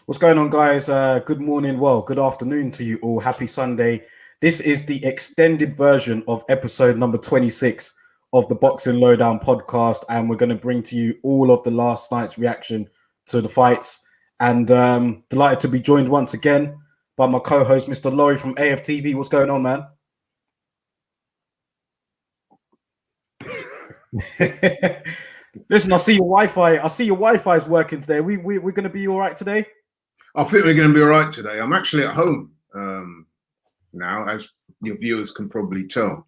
What's going on, guys? Good morning. Well, good afternoon to you all. Happy Sunday. This is the extended version of episode number 26 of the Boxing Lowdown podcast. And we're going to bring to you all of the last night's reaction to the fights. And delighted to be joined once again by my co-host, Mr. Laurie from AFTV. What's going on, man? Listen, I see your Wi-Fi. I see your Wi-Fi is working today. We're going to be all right today. I think we're going to be all right today. I'm actually at home now, as your viewers can probably tell.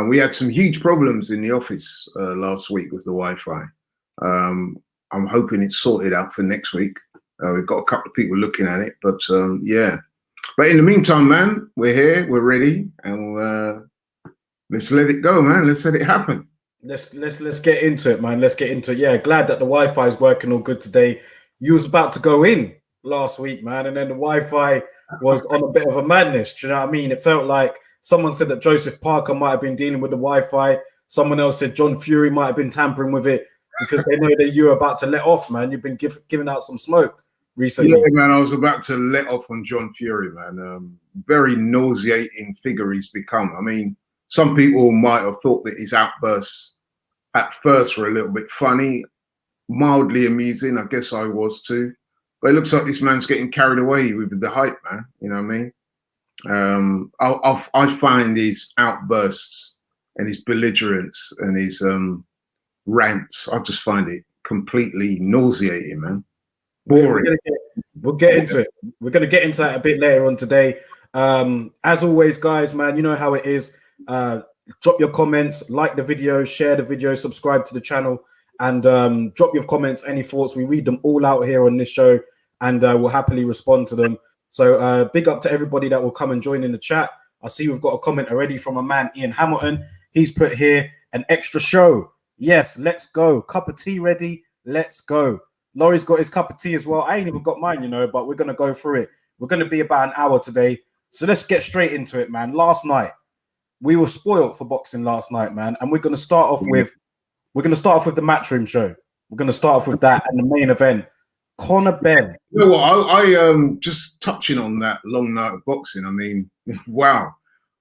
We had some huge problems in the office last week with the Wi-Fi. I'm hoping it's sorted out for next week. We've got a couple of people looking at it, but yeah. But in the meantime, man, we're here, we're ready, and let's let it go, man. Let's let it happen. Let's get into it, man. Let's get into it. Yeah, glad that the Wi-Fi is working all good today. You was about to go in last week, man, and then the Wi-Fi was on a bit of a madness. Do you know what I mean? It felt like someone said that Joseph Parker might have been dealing with the Wi-Fi. Someone else said John Fury might have been tampering with it because they know that you're about to let off, man. You've been giving out some smoke recently. Yeah, man, I was about to let off on John Fury, man. Very nauseating figure he's become. I mean, some people might have thought that his outbursts at first were a little bit funny, mildly amusing. I guess I was too. But it looks like this man's getting carried away with the hype, man. You know what I mean? I find his outbursts and his belligerence and his rants, I just find it completely nauseating, man. Boring. We'll get into it. We're going to get into that a bit later on today. As always, guys, man, you know how it is. Drop your comments, like the video, share the video, subscribe to the channel, and drop your comments, any thoughts. We read them all out here on this show, and we'll happily respond to them. So big up to everybody that will come and join in the chat. I see we've got a comment already from a man, Ian Hamilton. He's put here an extra show. Yes, let's go. Cup of tea ready. Let's go. Laurie's got his cup of tea as well. I ain't even got mine, you know, but we're going to go through it. We're going to be about an hour today. So let's get straight into it, man. Last night, we were spoiled for boxing last night, man. And we're going to start off with the Matchroom show. We're going to start off with that and the main event. Conor Benn. You know what? I just touching on that long night of boxing. I mean, wow.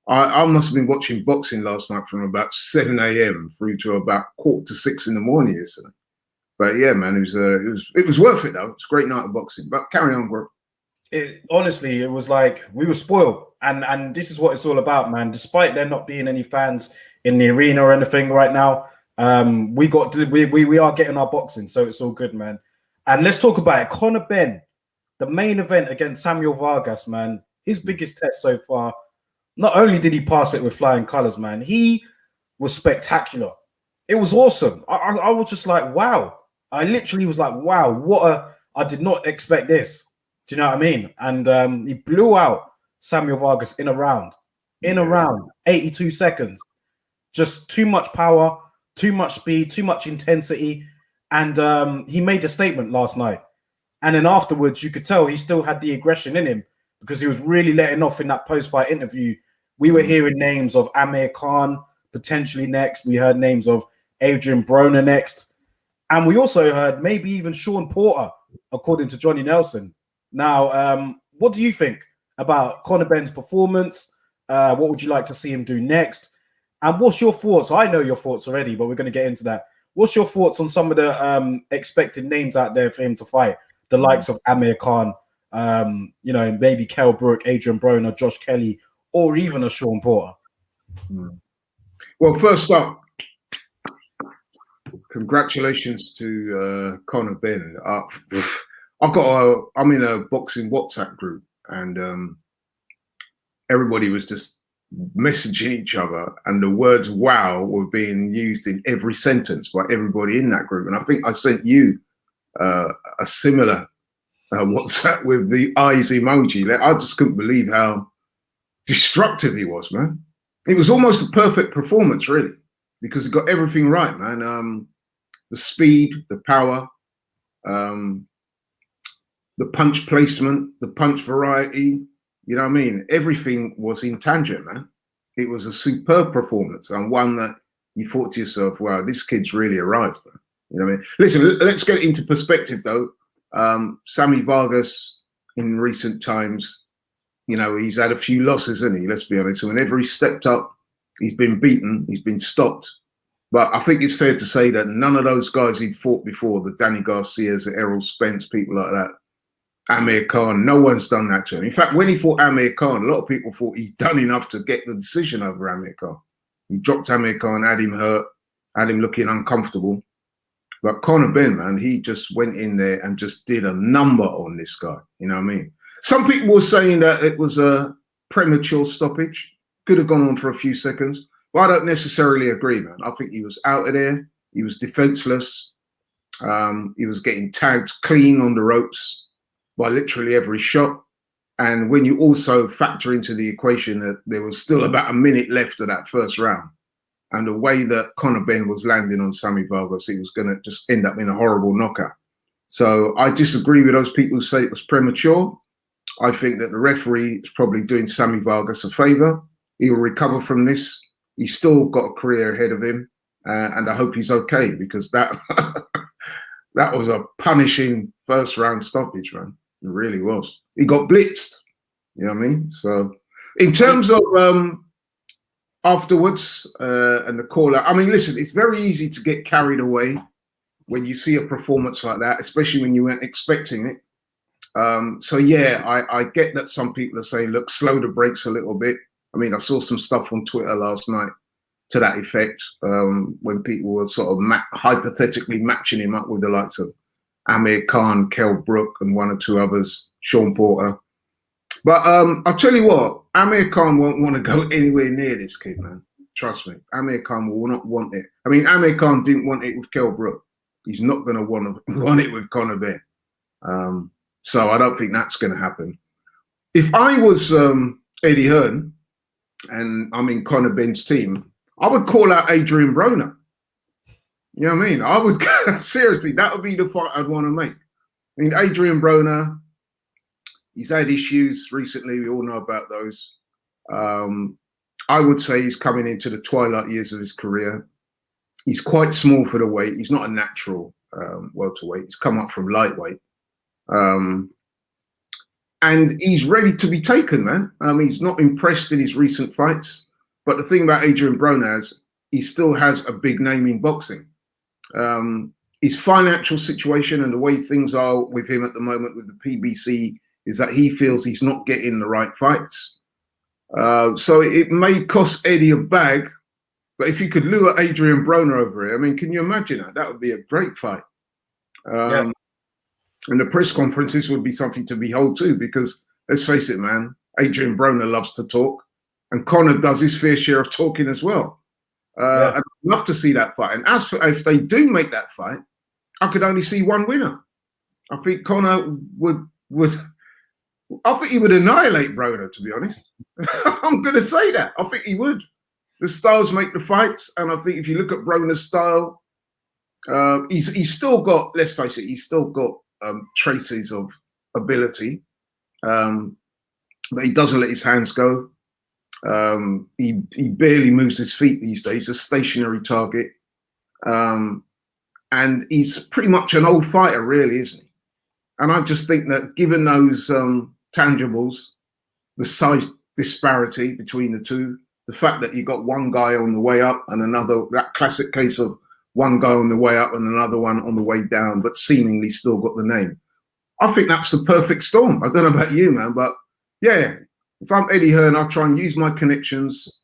I must have been watching boxing last night from about 7 a.m. through to about 5:45 in the morning yesterday. But yeah, man, it was worth it though. It's a great night of boxing. But carry on, bro. Honestly, it was like we were spoiled, and this is what it's all about, man. Despite there not being any fans in the arena or anything right now, we are getting our boxing, so it's all good, man. And let's talk about it. Conor Benn, the main event against Samuel Vargas, man. His biggest test so far. Not only did he pass it with flying colors, man, he was spectacular. It was awesome. I was just like, wow. I literally was like, wow, I did not expect this. Do you know what I mean? And he blew out Samuel Vargas in a round, 82 seconds. Just too much power, too much speed, too much intensity. And he made a statement last night. And then afterwards, you could tell he still had the aggression in him because he was really letting off in that post-fight interview. We were hearing names of Amir Khan potentially next. We heard names of Adrian Broner next. And we also heard maybe even Sean Porter, according to Johnny Nelson. Now, what do you think about Conor Benn's performance? What would you like to see him do next? And what's your thoughts? I know your thoughts already, but we're going to get into that. What's your thoughts on some of the expected names out there for him to fight? The likes of Amir Khan, you know, maybe Kell Brook, Adrian Broner, Josh Kelly, or even a Sean Porter. Well, first up, congratulations to Conor Benn. I'm in a boxing WhatsApp group, and everybody was just messaging each other, and the words "wow" were being used in every sentence by everybody in that group. And I think I sent you a similar WhatsApp with the eyes emoji. Like, I just couldn't believe how destructive he was, man. It was almost a perfect performance, really, because he got everything right, man. The speed, the power, the punch placement, the punch variety, you know what I mean? Everything was in tangent, man. It was a superb performance, and one that you thought to yourself, wow, this kid's really arrived, man. You know what I mean? Listen, let's get it into perspective, though. Sammy Vargas in recent times. You know, he's had a few losses, hasn't he? Let's be honest. And whenever he's stepped up, he's been beaten, he's been stopped. But I think it's fair to say that none of those guys he'd fought before, the Danny Garcias, the Errol Spence, people like that, Amir Khan, no one's done that to him. In fact, when he fought Amir Khan, a lot of people thought he'd done enough to get the decision over Amir Khan. He dropped Amir Khan, had him hurt, had him looking uncomfortable. But Conor Benn, man, he just went in there and just did a number on this guy. You know what I mean? Some people were saying that it was a premature stoppage. Could have gone on for a few seconds. But I don't necessarily agree, man. I think he was out of there. He was defenseless. He was getting tagged clean on the ropes by literally every shot. And when you also factor into the equation that there was still about a minute left of that first round, and the way that Conor Benn was landing on Sammy Vargas, he was going to just end up in a horrible knockout. So I disagree with those people who say it was premature. I think that the referee is probably doing Sammy Vargas a favour. He will recover from this. He's still got a career ahead of him. And I hope he's okay, because that that was a punishing first round stoppage, man. It really was. He got blitzed. You know what I mean? So in terms of afterwards and the call out, I mean, listen, it's very easy to get carried away when you see a performance like that, especially when you weren't expecting it. So yeah, I get that some people are saying, look, slow the brakes a little bit. I mean, I saw some stuff on Twitter last night to that effect, when people were sort of hypothetically matching him up with the likes of Amir Khan, Kell Brook, and one or two others, Sean Porter. But I'll tell you what, Amir Khan won't want to go anywhere near this kid, man. Trust me. Amir Khan will not want it. I mean, Amir Khan didn't want it with Kell Brook. He's not going to want it with Conor Benn. So I don't think that's going to happen. If I was Eddie Hearn and I'm in Conor Benn's team, I would call out Adrian Broner. You know what I mean? I would, seriously, that would be the fight I'd want to make. I mean, Adrian Broner, he's had issues recently. We all know about those. I would say he's coming into the twilight years of his career. He's quite small for the weight. He's not a natural welterweight. He's come up from lightweight. And he's ready to be taken, man. He's not impressed in his recent fights. But the thing about Adrian Broner is he still has a big name in boxing. His financial situation and the way things are with him at the moment with the PBC is that he feels he's not getting the right fights. So it may cost Eddie a bag, but if you could lure Adrian Broner over here, I mean, can you imagine that? That would be a great fight. Yeah. And the press conferences would be something to behold too, because let's face it, man, Adrian Broner loves to talk, and Conor does his fair share of talking as well. Yeah. I'd love to see that fight. And as for if they do make that fight, I could only see one winner. I think Conor would I think he would annihilate Broner, to be honest. I'm going to say that. I think he would. The styles make the fights, and I think if you look at Broner's style, he's still got, let's face it, he's still got traces of ability, but he doesn't let his hands go. He barely moves his feet these days, a stationary target. And he's pretty much an old fighter, really, isn't he? And I just think that given those tangibles, the size disparity between the two, the fact that you got one guy on the way up and another, that classic case of one guy on the way up and another one on the way down, but seemingly still got the name. I think that's the perfect storm. I don't know about you, man, but yeah, if I'm Eddie Hearn, I'll try and use my connections,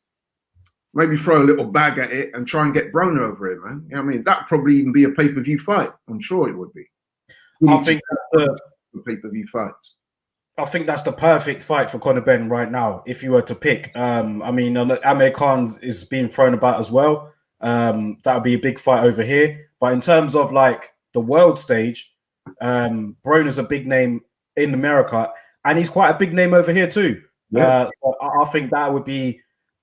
maybe throw a little bag at it and try and get Broner over it, man. You know what I mean? That'd probably even be a pay-per-view fight. I'm sure it would be. I think that's the pay-per-view fights. I think that's the perfect fight for Conor Benn right now, if you were to pick. I mean, Amir Khan is being thrown about as well. That would be a big fight over here. But in terms of like the world stage, Broner's a big name in America, and he's quite a big name over here too. Yeah. So I think that would be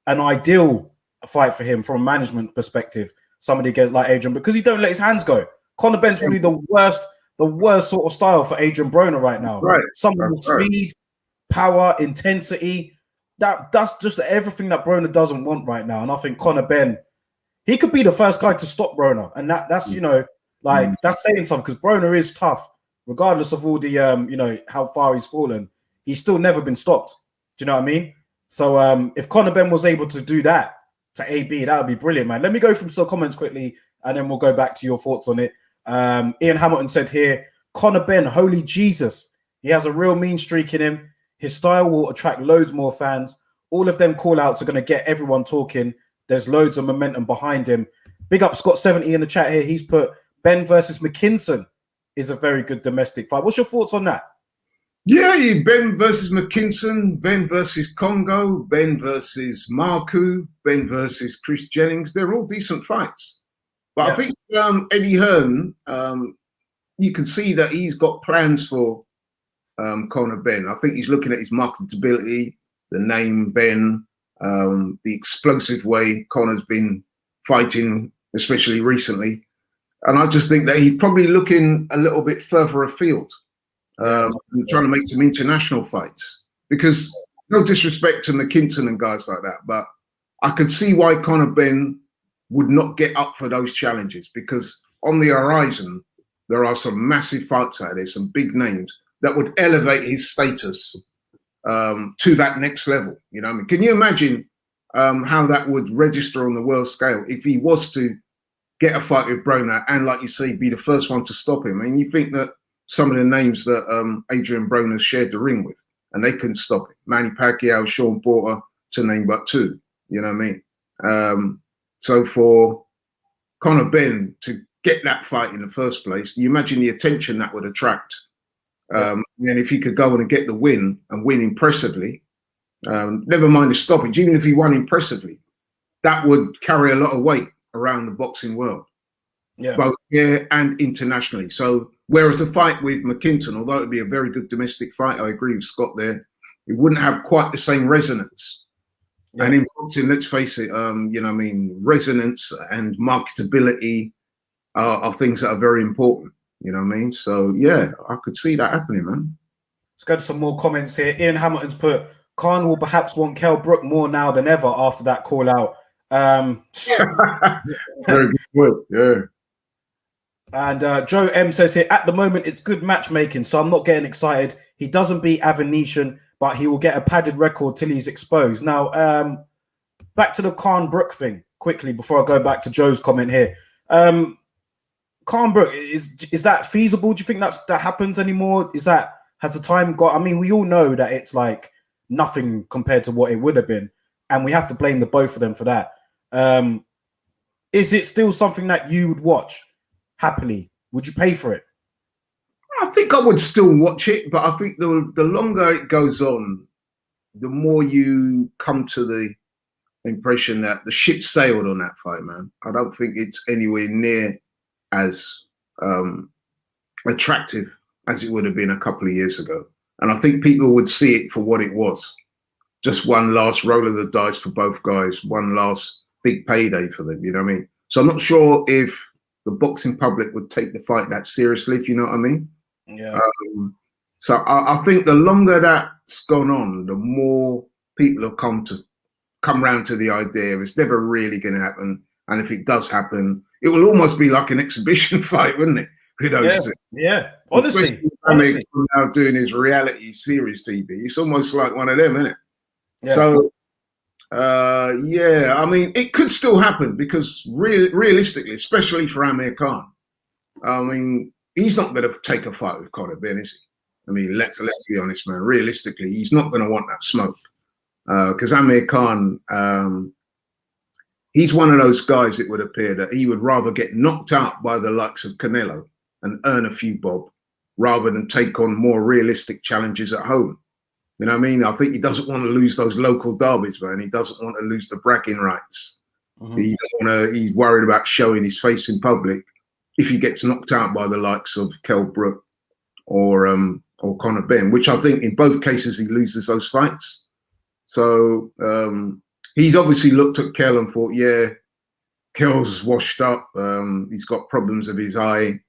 an ideal fight for him from a management perspective. Somebody get like Adrian, because he don't let his hands go. Conor Benn's probably the worst sort of style for Adrian Broner right now. Right. Someone with speed, power, intensity. That's just everything that Broner doesn't want right now. And I think Conor Benn, he could be the first guy to stop Broner. And that's, you know, like that's saying something, because Broner is tough. regardless of all the you know, how far he's fallen, he's still never been stopped. Do you know what I mean? So if Conor Benn was able to do that to AB, that would be brilliant, man. Let me go through some comments quickly, and then we'll go back to your thoughts on it. Ian Hamilton said here, Conor Benn, holy Jesus, he has a real mean streak in him. His style will attract loads more fans. All of them call-outs are going to get everyone talking. There's loads of momentum behind him. Big up Scott70 in the chat here. He's put Benn versus McKinson is a very good domestic fight. What's your thoughts on that? Yeah, Benn versus McKinson, Benn versus Congo, Benn versus Marku, Benn versus Chris Jennings. They're all decent fights. But I think Eddie Hearn, you can see that he's got plans for Conor Benn. I think he's looking at his marketability, the name Benn, the explosive way Conor's been fighting, especially recently. And I just think that he's probably looking a little bit further afield, trying to make some international fights. Because no disrespect to McKinson and guys like that, but I could see why Conor Benn would not get up for those challenges, because on the horizon, there are some massive fights out there, some big names that would elevate his status to that next level. You know what I mean? Can you imagine how that would register on the world scale if he was to get a fight with Broner and, like you say, be the first one to stop him? I mean, you think that some of the names that Adrian Broner shared the ring with, and they couldn't stop it. Manny Pacquiao, Sean Porter, to name but two. You know what I mean? So for Conor Benn to get that fight in the first place, you imagine the attention that would attract. And if he could go on and get the win and win impressively, never mind the stoppage, even if he won impressively, that would carry a lot of weight around the boxing world, both here and internationally. So whereas a fight with McKinson, although it would be a very good domestic fight, I agree with Scott there, it wouldn't have quite the same resonance. And in boxing, let's face it, you know what I mean, resonance and marketability are things that are very important. You know what I mean? So, yeah, I could see that happening, man. Let's go to some more comments here. Ian Hamilton's put, Khan will perhaps want Kell Brook more now than ever after that call out. Very good point, yeah. And Joe M says here, at the moment, it's good matchmaking, so I'm not getting excited. He doesn't beat Avanesyan, but he will get a padded record till he's exposed. Now, back to the Khan Brook thing quickly before I go back to Joe's comment here. Khan Brook, is that feasible? Do you think that happens anymore? Has the time got? I mean, we all know that it's like nothing compared to what it would have been, and we have to blame the both of them for that. Is it still something that you would watch happily? Would you pay for it? I think I would still watch it, but I think the longer it goes on, the more you come to the impression that the ship sailed on that fight, man. I don't think it's anywhere near as attractive as it would have been a couple of years ago. And I think people would see it for what it was. Just one last roll of the dice for both guys, one last big payday for them, you know what I mean? So I'm not sure if the boxing public would take the fight that seriously, if you know what I mean. Yeah. So I think the longer that's gone on, the more people have come round to the idea it's never really going to happen. And if it does happen, it will almost be like an exhibition fight, wouldn't it? You know, honestly. Now doing his reality series TV, it's almost like one of them, isn't it? Yeah. So, I mean, it could still happen because realistically, especially for Amir Khan, I mean, he's not going to take a fight with Conor Benn, is he? I mean, let's be honest, man. Realistically, he's not going to want that smoke because Amir Khan, he's one of those guys, it would appear, that he would rather get knocked out by the likes of Canelo and earn a few bob rather than take on more realistic challenges at home. You know what I mean? I think he doesn't want to lose those local derbies, man. He doesn't want to lose the bragging rights. He's worried about showing his face in public if he gets knocked out by the likes of Kell Brook or Conor Benn, which I think in both cases he loses those fights. So he's obviously looked at Kell and thought, yeah, Kell's washed up. He's got problems with his eye.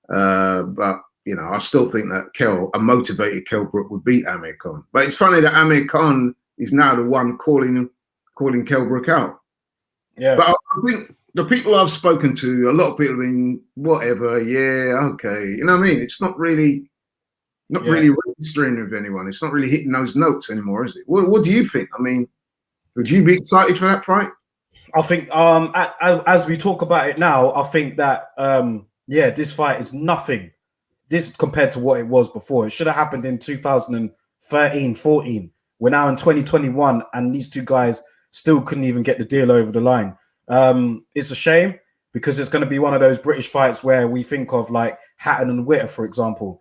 But, you know, I still think that a motivated Kell Brook would beat Amir Khan. But it's funny that Amir Khan is now the one calling Kell Brook out. Yeah. But I think the people I've spoken to, a lot of people have been whatever, yeah, okay. You know what I mean? It's not really registering with anyone. It's not really hitting those notes anymore, is it? What do you think? I mean, would you be excited for that fight? I think as we talk about it now, I think that yeah, this fight is nothing. This compared to what it was before. It should have happened in 2013, 14. We're now in 2021, and these two guys still couldn't even get the deal over the line. It's a shame because it's going to be one of those British fights where we think of like Hatton and Witter, for example.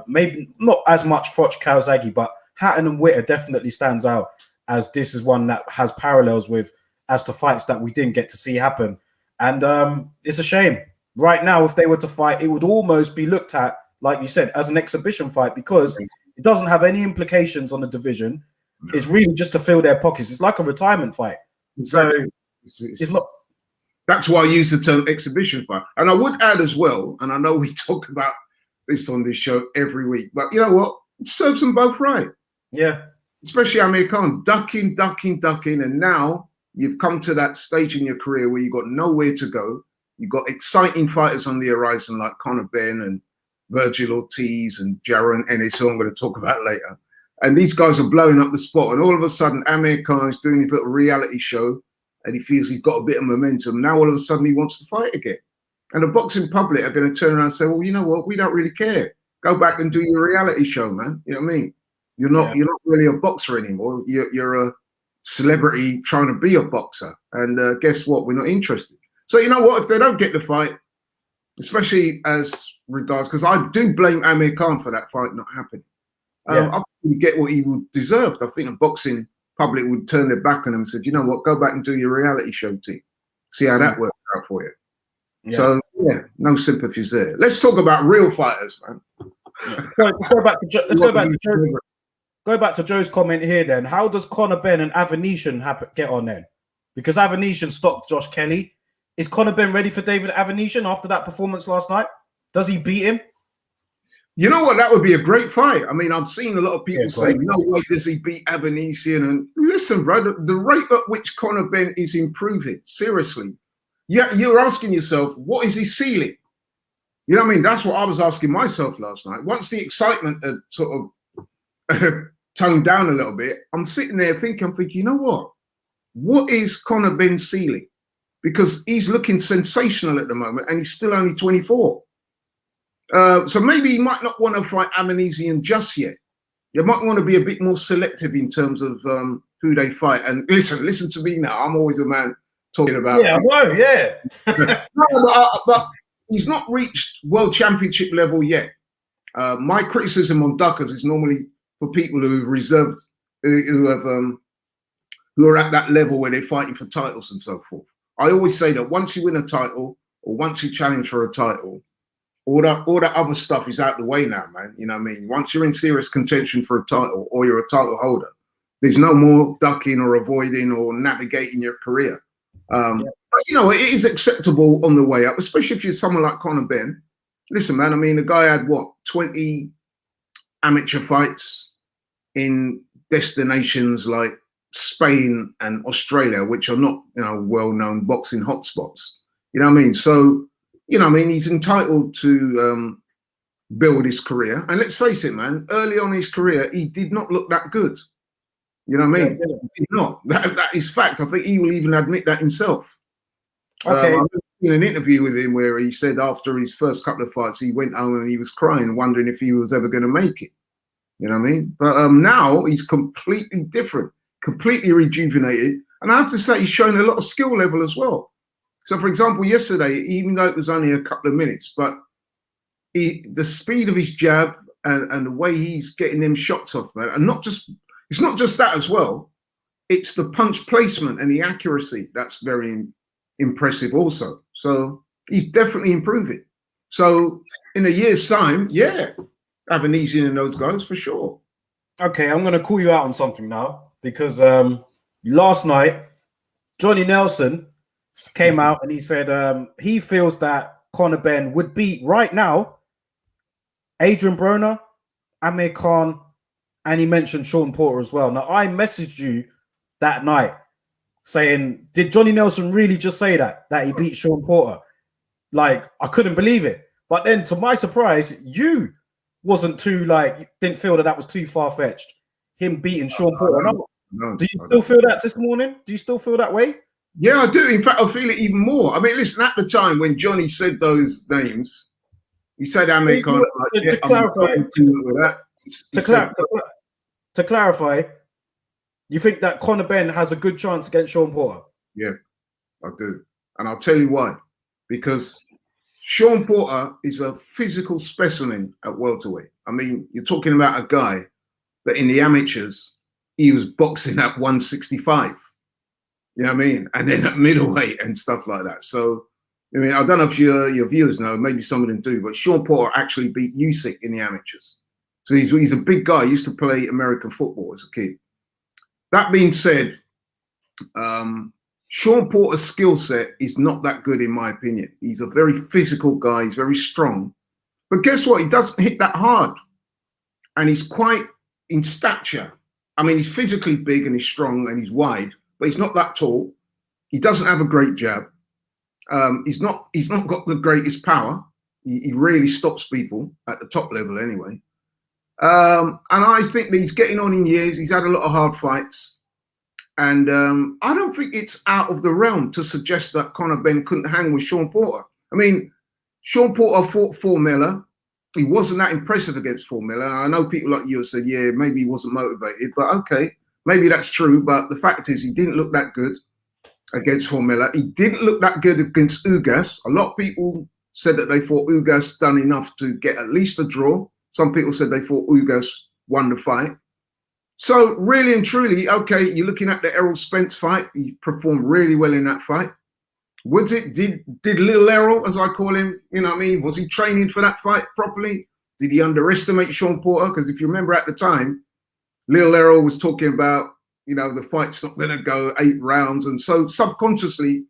Maybe not as much Froch Kawasaki, but Hatton and Witter definitely stands out as this is one that has parallels with as to fights that we didn't get to see happen. And it's a shame. Right now, if they were to fight, it would almost be looked at, like you said, as an exhibition fight because it doesn't have any implications on the division. No. It's really just to fill their pockets. It's like a retirement fight. Exactly. So it's not. That's why I use the term exhibition fight. And I would add as well, and I know we talk about this on this show every week, but you know what? It serves them both right. Yeah. Especially Amir Khan, ducking. And now you've come to that stage in your career where you've got nowhere to go. You've got exciting fighters on the horizon like Conor Benn and Virgil Ortiz and Jaron Ennis, who I'm going to talk about later. And these guys are blowing up the spot. And all of a sudden, Amir Khan is doing his little reality show and he feels he's got a bit of momentum. Now, all of a sudden, he wants to fight again. And the boxing public are going to turn around and say, well, you know what? We don't really care. Go back and do your reality show, man. You know what I mean? You're not really a boxer anymore. You're a celebrity trying to be a boxer. And guess what? We're not interested. So you know what? If they don't get the fight, especially as regards, because I do blame Amir Khan for that fight not happening. I think he would get what he would deserve. I think the boxing public would turn their back on him and said, you know what? Go back and do your reality show, team. See how that works out for you. Yeah. So yeah, no sympathies there. Let's talk about real fighters, man. Let's go back to Joe's comment here. Then, how does Conor Benn and Avanesyan get on then? Because Avanesyan stopped Josh Kelly. Is Conor Benn ready for David Avanesyan after that performance last night? Does he beat him? You know what? That would be a great fight. I mean, I've seen a lot of people say, no way does he beat Avanesyan. And listen, bro, the rate at which Conor Benn is improving, seriously, you're asking yourself, what is his ceiling? You know what I mean? That's what I was asking myself last night. Once the excitement had sort of toned down a little bit, I'm sitting there thinking, you know what? What is Conor Benn's ceiling? Because he's looking sensational at the moment and he's still only 24. So maybe he might not want to fight Avanesyan just yet. You might want to be a bit more selective in terms of who they fight. And listen to me now. I'm always a man talking about. Yeah, I know, yeah. No, but he's not reached world championship level yet. My criticism on Duckers is normally for people who have reserved, who are at that level where they're fighting for titles and so forth. I always say that once you win a title or once you challenge for a title, all that other stuff is out the way now, man. You know what I mean? Once you're in serious contention for a title or you're a title holder, there's no more ducking or avoiding or navigating your career. But, you know, it is acceptable on the way up, especially if you're someone like Conor Benn. Listen, man, I mean, the guy had, 20 amateur fights in destinations like Spain and Australia, which are not, well-known boxing hotspots. You know what I mean? So, he's entitled to build his career. And let's face it, man, early on in his career, he did not look that good. You know what I mean? He did not. That is fact. I think he will even admit that himself. Okay. I in an interview with him where he said after his first couple of fights, he went home and he was crying, wondering if he was ever going to make it. You know what I mean? But now he's completely different, completely rejuvenated. And I have to say, he's shown a lot of skill level as well. So, for example, yesterday, even though it was only a couple of minutes, but the speed of his jab and the way he's getting them shots off, man, and it's not just that as well. It's the punch placement and the accuracy that's very impressive also. So he's definitely improving. So in a year's time, Avanesyan and those guys for sure. Okay, I'm going to call you out on something now because last night, Johnny Nelson came out and he said he feels that Conor Benn would beat right now Adrian Broner, Amir Khan, and he mentioned Sean Porter as well. Now, I messaged you that night saying, did Johnny Nelson really just say that he beat Sean Porter? Like, I couldn't believe it. But then, to my surprise, you wasn't too, like, didn't feel that was too far-fetched, him beating Sean Porter. No, do you still feel that this morning? Do you still feel that way? Yeah, I do. In fact, I feel it even more. I mean, listen, at the time when Johnny said those names, he said how many kind of like, to clarify, you think that Conor Benn has a good chance against Sean Porter? Yeah, I do. And I'll tell you why. Because Sean Porter is a physical specimen at welterweight. I mean, you're talking about a guy that in the amateurs, he was boxing at 165. You know what I mean? And then at middleweight and stuff like that. So, I mean, I don't know if your viewers know, maybe some of them do, but Sean Porter actually beat Usyk in the amateurs. So he's a big guy. He used to play American football as a kid. That being said, Sean Porter's skill set is not that good, in my opinion. He's a very physical guy. He's very strong. But guess what? He doesn't hit that hard. And he's quite in stature. I mean, he's physically big and he's strong and he's wide, but he's not that tall. He doesn't have a great jab. He's not got the greatest power. He really stops people at the top level anyway. And I think that he's getting on in years. He's had a lot of hard fights. And I don't think it's out of the realm to suggest that Conor Benn couldn't hang with Sean Porter. I mean, Sean Porter fought Formella. He wasn't that impressive against Formella. I know people like you have said, yeah, maybe he wasn't motivated. But okay, maybe that's true. But the fact is he didn't look that good against Formella. He didn't look that good against Ugas. A lot of people said that they thought Ugas done enough to get at least a draw. Some people said they thought Ugas won the fight. So really and truly, okay, you're looking at the Errol Spence fight. He performed really well in that fight. Was it, did Little Errol, as I call him, you know what I mean? Was he training for that fight properly? Did he underestimate Sean Porter? Because if you remember at the time, Little Errol was talking about, you know, the fight's not going to go 8 rounds. And so subconsciously,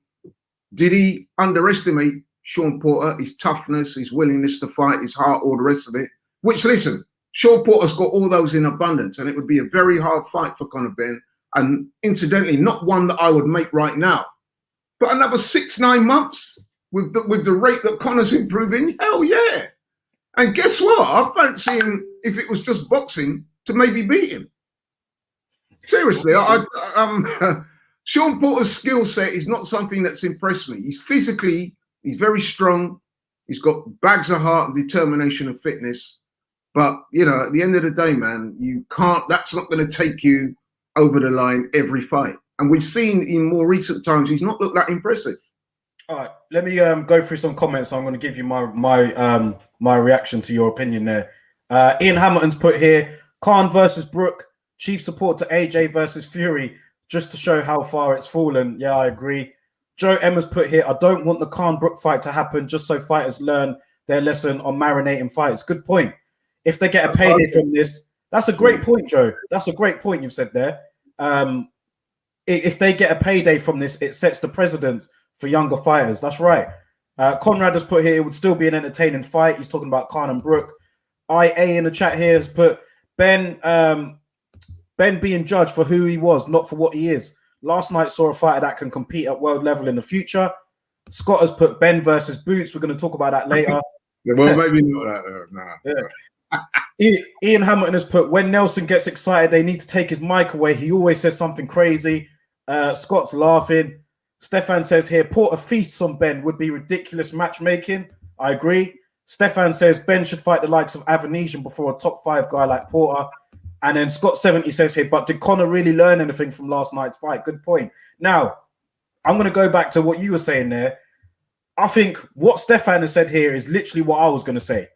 did he underestimate Sean Porter, his toughness, his willingness to fight, his heart, all the rest of it? Which, listen, Sean Porter's got all those in abundance, and it would be a very hard fight for Conor Benn. And incidentally, not one that I would make right now. But another 6-9 months with the rate that Conor's improving, hell yeah. And guess what? I fancy him, if it was just boxing, to maybe beat him. Seriously, Sean Porter's skill set is not something that's impressed me. He's very strong. He's got bags of heart and determination and fitness. But, you know, at the end of the day, man, that's not going to take you over the line every fight. And we've seen in more recent times, he's not looked that impressive. All right, let me go through some comments. I'm going to give you my reaction to your opinion there. Ian Hamilton's put here, Khan versus Brook, chief support to AJ versus Fury, just to show how far it's fallen. Yeah, I agree. Joe Emma's put here, I don't want the Khan-Brook fight to happen just so fighters learn their lesson on marinating fights. Good point. If they get a payday from this, that's a great point, Joe. That's a great point you've said there. If they get a payday from this, it sets the precedent for younger fighters. That's right. Conrad has put here, it would still be an entertaining fight. He's talking about Khan and Brook. IA in the chat here has put, Ben being judged for who he was, not for what he is. Last night saw a fighter that can compete at world level in the future. Scott has put Ben versus Boots. We're going to talk about that later. Yeah, well, maybe not that. Nah. Yeah. Ian Hamilton has put, when Nelson gets excited, they need to take his mic away. He always says something crazy. Scott's laughing. Stefan says here, Porter feasts on Ben would be ridiculous matchmaking. I agree. Stefan says Ben should fight the likes of Avanesian before a top 5 guy like Porter. And then Scott70 says here, but did Conor really learn anything from last night's fight? Good point. Now, I'm going to go back to what you were saying there. I think what Stefan has said here is literally what I was going to say.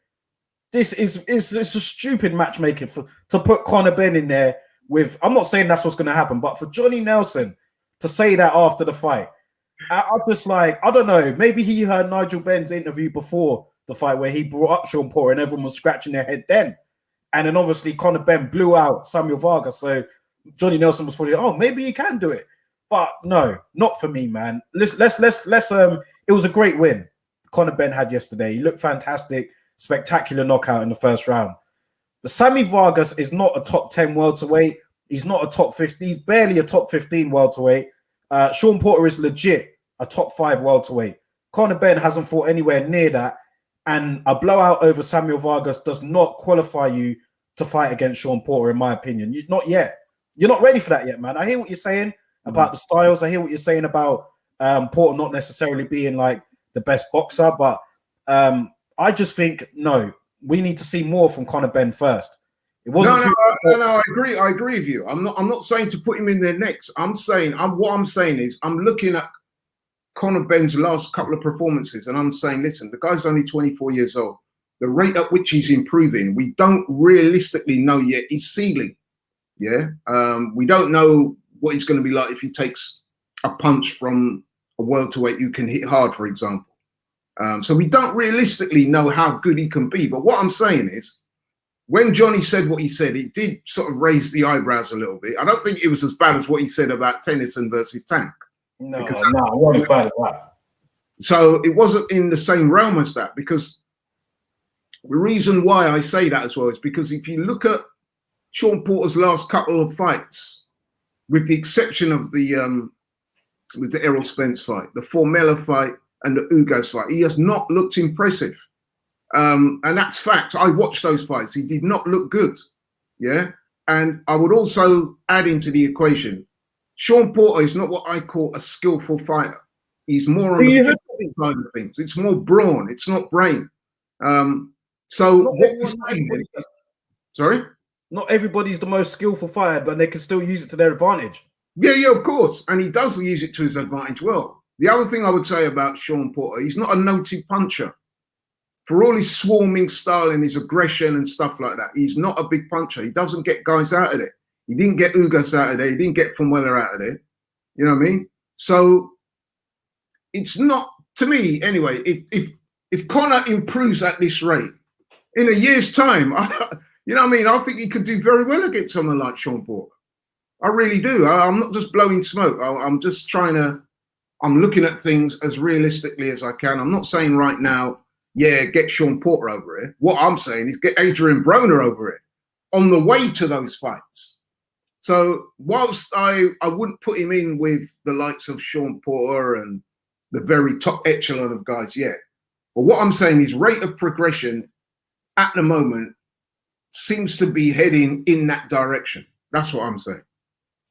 This is a stupid matchmaking to put Conor Benn in there with, I'm not saying that's what's going to happen, but for Johnny Nelson to say that after the fight, I'm just like, I don't know, maybe he heard Nigel Benn's interview before the fight where he brought up Sean Porter and everyone was scratching their head then. And then obviously Conor Benn blew out Samuel Vargas. So Johnny Nelson was probably, oh, maybe he can do it. But no, not for me, man. Let's it was a great win Conor Benn had yesterday. He looked fantastic, spectacular knockout in the first round. But Sammy Vargas is not a top 10 welterweight. He's not a top 15, barely a top 15 welterweight. Sean Porter is legit a top 5 welterweight. Conor Benn hasn't fought anywhere near that. And a blowout over Samuel Vargas does not qualify you to fight against Sean Porter, in my opinion. Not yet. You're not ready for that yet, man. I hear what you're saying about the styles. I hear what you're saying about Porter not necessarily being like the best boxer. But I just think, no, we need to see more from Conor Benn first. It wasn't no, I agree. I agree with you. I'm not saying to put him in there next. I'm saying what I'm saying is I'm looking at Conor Benn's last couple of performances, and I'm saying, listen, the guy's only 24 years old. The rate at which he's improving, we don't realistically know yet his ceiling. Yeah, we don't know what he's going to be like if he takes a punch from a welterweight who can hit hard, for example. So we don't realistically know how good he can be. But what I'm saying is, when Johnny said what he said, it did sort of raise the eyebrows a little bit. I don't think it was as bad as what he said about Tennyson versus Tank. No, it wasn't as bad as that. So it wasn't in the same realm as that, because the reason why I say that as well is because if you look at Sean Porter's last couple of fights, with the exception of the Errol Spence fight, the Formella fight, and the Ugas fight, he has not looked impressive. And that's fact. I watched those fights. He did not look good. Yeah. And I would also add into the equation, Sean Porter is not what I call a skillful fighter. He's more on the physical side of things. It's more brawn. It's not brain. So what we're saying is, sorry? Not everybody's the most skillful fighter, but they can still use it to their advantage. Yeah, of course. And he does use it to his advantage well. The other thing I would say about Sean Porter, he's not a noted puncher. For all his swarming style and his aggression and stuff like that, he's not a big puncher. He doesn't get guys out of there. He didn't get Ugas out of there. He didn't get Formella out of there. You know what I mean? So it's not, to me anyway, if Conor improves at this rate, in a year's time, you know what I mean? I think he could do very well against someone like Sean Porter. I really do. I'm not just blowing smoke. I'm just I'm looking at things as realistically as I can. I'm not saying right now, yeah, get Sean Porter over it. What I'm saying is get Adrian Broner over it on the way to those fights. So whilst I wouldn't put him in with the likes of Sean Porter and the very top echelon of guys yet, but what I'm saying is rate of progression at the moment seems to be heading in that direction. That's what I'm saying.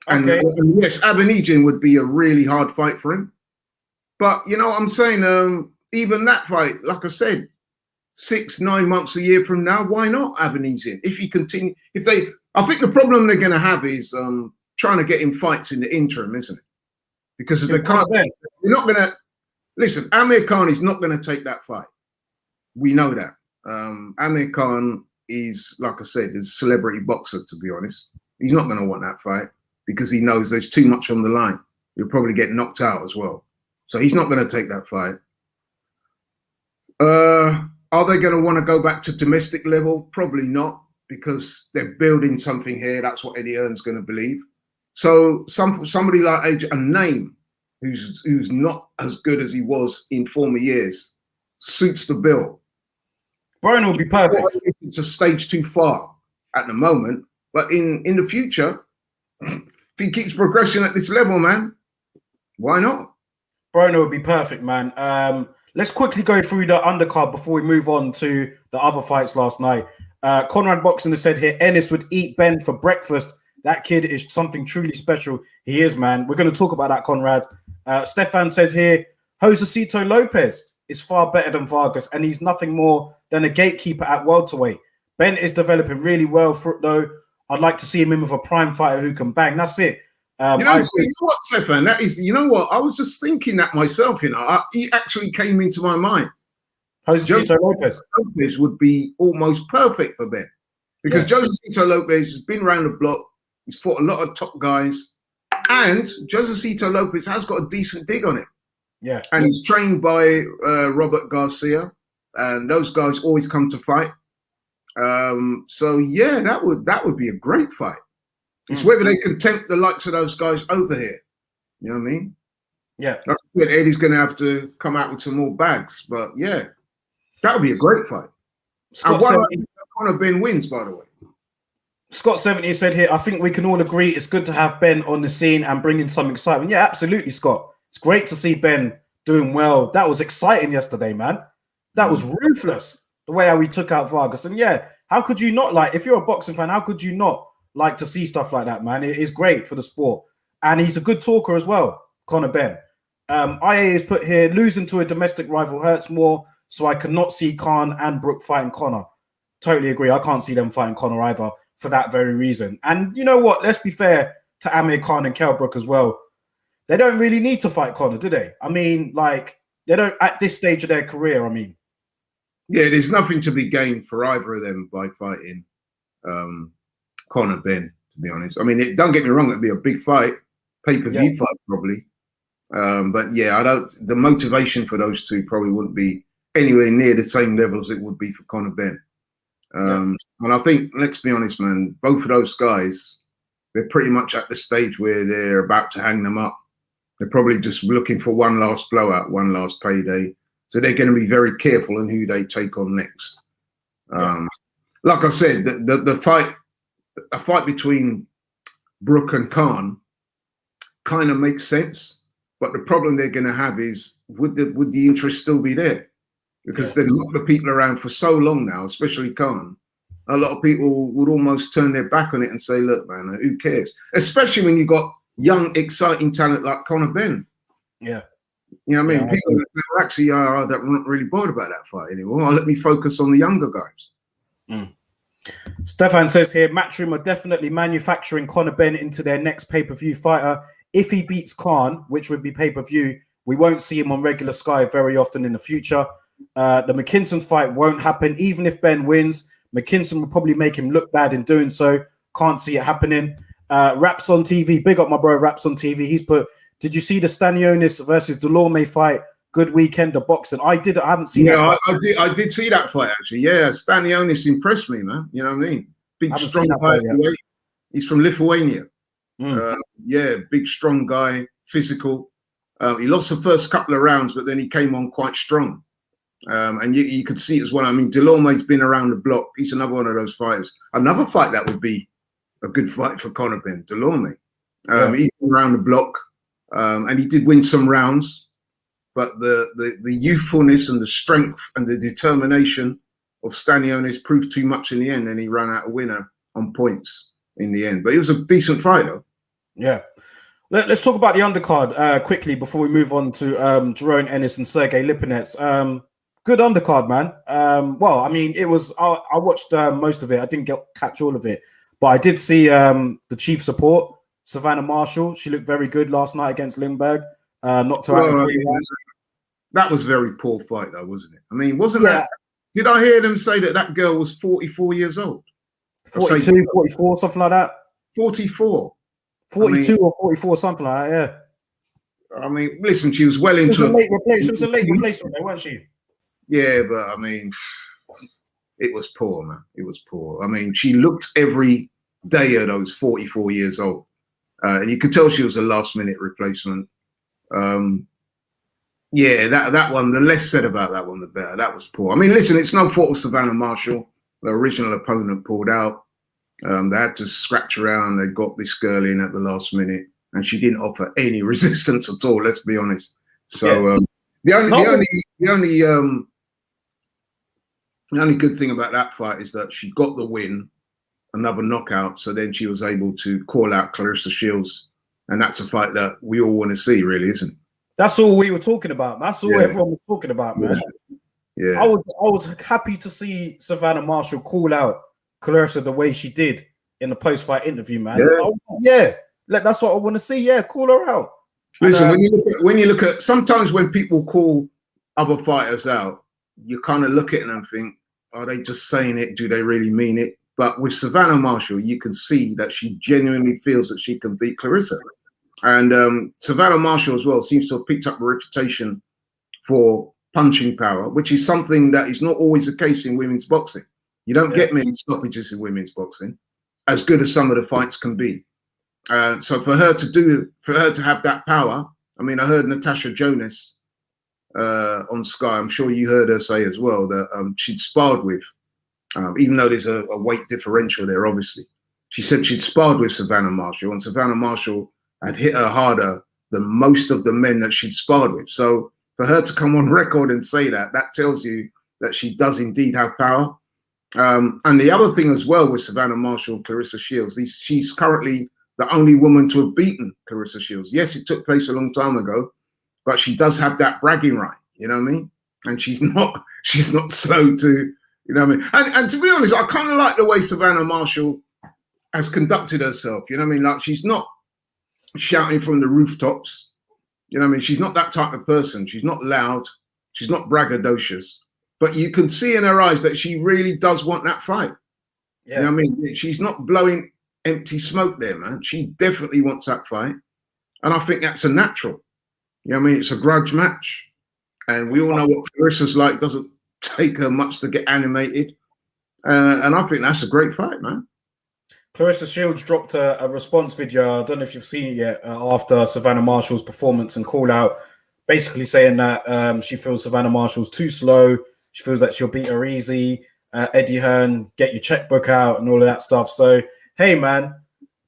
Okay. And yes, Abenizin would be a really hard fight for him. But you know what I'm saying? Even that fight, like I said, 6-9 months a year from now, why not Abenizin? If he continue, I think the problem they're going to have is trying to get him fights in the interim, isn't it? Because if they can't, they're not going to listen. Amir Khan is not going to take that fight. We know that. Amir Khan is, like I said, is a celebrity boxer. To be honest, he's not going to want that fight because he knows there's too much on the line. He'll probably get knocked out as well. So he's not going to take that fight. Are they going to want to go back to domestic level? Probably not, because they're building something here. That's what Eddie Hearn's going to believe. So somebody like a name who's not as good as he was in former years suits the bill. Broner would be perfect. It's a stage too far at the moment, but in the future, if he keeps progressing at this level, man, why not? Broner would be perfect, man. Let's quickly go through the undercard before we move on to the other fights last night. Conrad Boxing has said here, Ennis would eat Benn for breakfast. That kid is something truly special. He is, man. We're going to talk about that, Conrad. Stefan said here, Josecito Lopez is far better than Vargas, and he's nothing more than a gatekeeper at welterweight. Benn is developing really well, though. I'd like to see him in with a prime fighter who can bang. That's it. You know what, Stefan? That is, you know what? I was just thinking that myself. You know, he actually came into my mind. Josecito Lopez would be almost perfect for Benn, because Josecito Lopez has been around the block. He's fought a lot of top guys, and Josecito Lopez has got a decent dig on him. Yeah, and he's trained by Robert Garcia, and those guys always come to fight. So yeah, that would be a great fight. It's whether they can tempt the likes of those guys over here. You know what I mean? Yeah. Eddie's going to have to come out with some more bags, but yeah, that would be a great fight. And Conor Benn wins, by the way. Scott70 said here, I think we can all agree it's good to have Ben on the scene and bring in some excitement. Yeah, absolutely, Scott. It's great to see Ben doing well. That was exciting yesterday, man. That was ruthless, the way how we took out Vargas. And yeah, how could you not like, if you're a boxing fan, how could you not like to see stuff like that, man? It is great for the sport. And he's a good talker as well, Conor Benn. IA is put here, losing to a domestic rival hurts more, so I cannot see Khan and Brook fighting Conor. Totally agree. I can't see them fighting Conor either for that very reason. And you know what? Let's be fair to Amir Khan and Kell Brook as well. They don't really need to fight Conor, do they? I mean, like, they don't at this stage of their career, I mean. Yeah, there's nothing to be gained for either of them by fighting Conor Benn, to be honest. I mean, don't get me wrong, it'd be a big fight, pay-per-view fight probably. But yeah, the motivation for those two probably wouldn't be anywhere near the same level as it would be for Conor Benn. And I think, let's be honest, man, both of those guys, they're pretty much at the stage where they're about to hang them up. They're probably just looking for one last blowout, one last payday. So they're going to be very careful in who they take on next. Like I said, the fight between Brook and Khan kind of makes sense. But the problem they're going to have is, would the interest still be there? Because there's a lot of people around for so long now, especially Khan. A lot of people would almost turn their back on it and say, look, man, who cares? Especially when you've got young, exciting talent like Conor Benn. Yeah. You know what I mean? People actually are not really bothered about that fight anymore. Let me focus on the younger guys. Stefan says here, Matchroom are definitely manufacturing Conor Benn into their next pay-per-view fighter. If he beats Khan, which would be pay-per-view, we won't see him on regular Sky very often in the future. The McKinson fight won't happen. Even if Ben wins, McKinson will probably make him look bad in doing so. Can't see it happening. Raps on TV. Big up my bro, Raps on TV. He's put, did you see the Stanionis versus Delorme fight? Good weekend of boxing. I haven't seen that fight. I did see that fight, actually. Yeah, Stanionis impressed me, man. You know what I mean? Big, strong guy. He's from Lithuania. Yeah, big, strong guy, physical. He lost the first couple of rounds, but then he came on quite strong. And you could see it as well. I mean, Delorme's been around the block. He's another one of those fighters. Another fight that would be a good fight for Conor Benn, Delorme. He's been around the block, and he did win some rounds. But the youthfulness and the strength and the determination of Stanionis proved too much in the end, and he ran out a winner on points in the end. But it was a decent fight, though. Yeah. Let's talk about the undercard quickly before we move on to Jerome Ennis and Sergey Lipinets. Good undercard, man. Well, I mean, it was. I watched most of it. I didn't catch all of it, but I did see the chief support, Savannah Marshall. She looked very good last night against Lindbergh. Knocked her out in 3 rounds. That was a very poor fight, though, wasn't it? I mean, wasn't that? Did I hear them say that girl was 44 years old? 42, 44, something like that. 44. 42 or 44, something like that, yeah. I mean, listen, she was well into... She was a late replacement, wasn't she? Yeah, but I mean, it was poor, man. It was poor. I mean, she looked every day of those 44 years old. And you could tell she was a last-minute replacement. Yeah, that one, the less said about that one, the better. That was poor. I mean, listen, it's no fault of Savannah Marshall. The original opponent pulled out. They had to scratch around. They got this girl in at the last minute, and she didn't offer any resistance at all. Let's be honest. So the only good thing about that fight is that she got the win, another knockout. So then she was able to call out Clarissa Shields, and that's a fight that we all want to see, really, isn't it? That's all we were talking about. That's all everyone was talking about, man. Yeah. I was happy to see Savannah Marshall call out Clarissa the way she did in the post-fight interview, man. That's what I want to see. Yeah, call her out. Listen, when you look at sometimes when people call other fighters out, you kind of look at them and think, are they just saying it? Do they really mean it? But with Savannah Marshall, you can see that she genuinely feels that she can beat Clarissa. And Savannah Marshall as well seems to have picked up a reputation for punching power, which is something that is not always the case in women's boxing. You don't get many stoppages in women's boxing, as good as some of the fights can be. So for her to have that power, I mean, I heard Natasha Jonas on Sky. I'm sure you heard her say as well that she'd sparred with, even though there's a weight differential there, obviously. She said she'd sparred with Savannah Marshall, and Savannah Marshall had hit her harder than most of the men that she'd sparred with. So for her to come on record and say that, that tells you that she does indeed have power. And the other thing as well with Savannah Marshall and Clarissa Shields, she's currently the only woman to have beaten Clarissa Shields. Yes, it took place a long time ago, but she does have that bragging right, you know what I mean? And she's not slow to, you know what I mean? And to be honest, I kind of like the way Savannah Marshall has conducted herself, you know what I mean? Like, she's not shouting from the rooftops, you know what I mean? She's not that type of person. She's not loud. She's not braggadocious. But you can see in her eyes that she really does want that fight. Yeah. You know what I mean? She's not blowing empty smoke there, man. She definitely wants that fight. And I think that's a natural. You know what I mean? It's a grudge match. And we all know what Clarissa's like. Doesn't take her much to get animated. And I think that's a great fight, man. Clarissa Shields dropped a response video. I don't know if you've seen it yet, after Savannah Marshall's performance and call out, basically saying that she feels Savannah Marshall's too slow. She feels that she'll beat her easy. Eddie Hearn, get your checkbook out and all of that stuff. So, hey, man,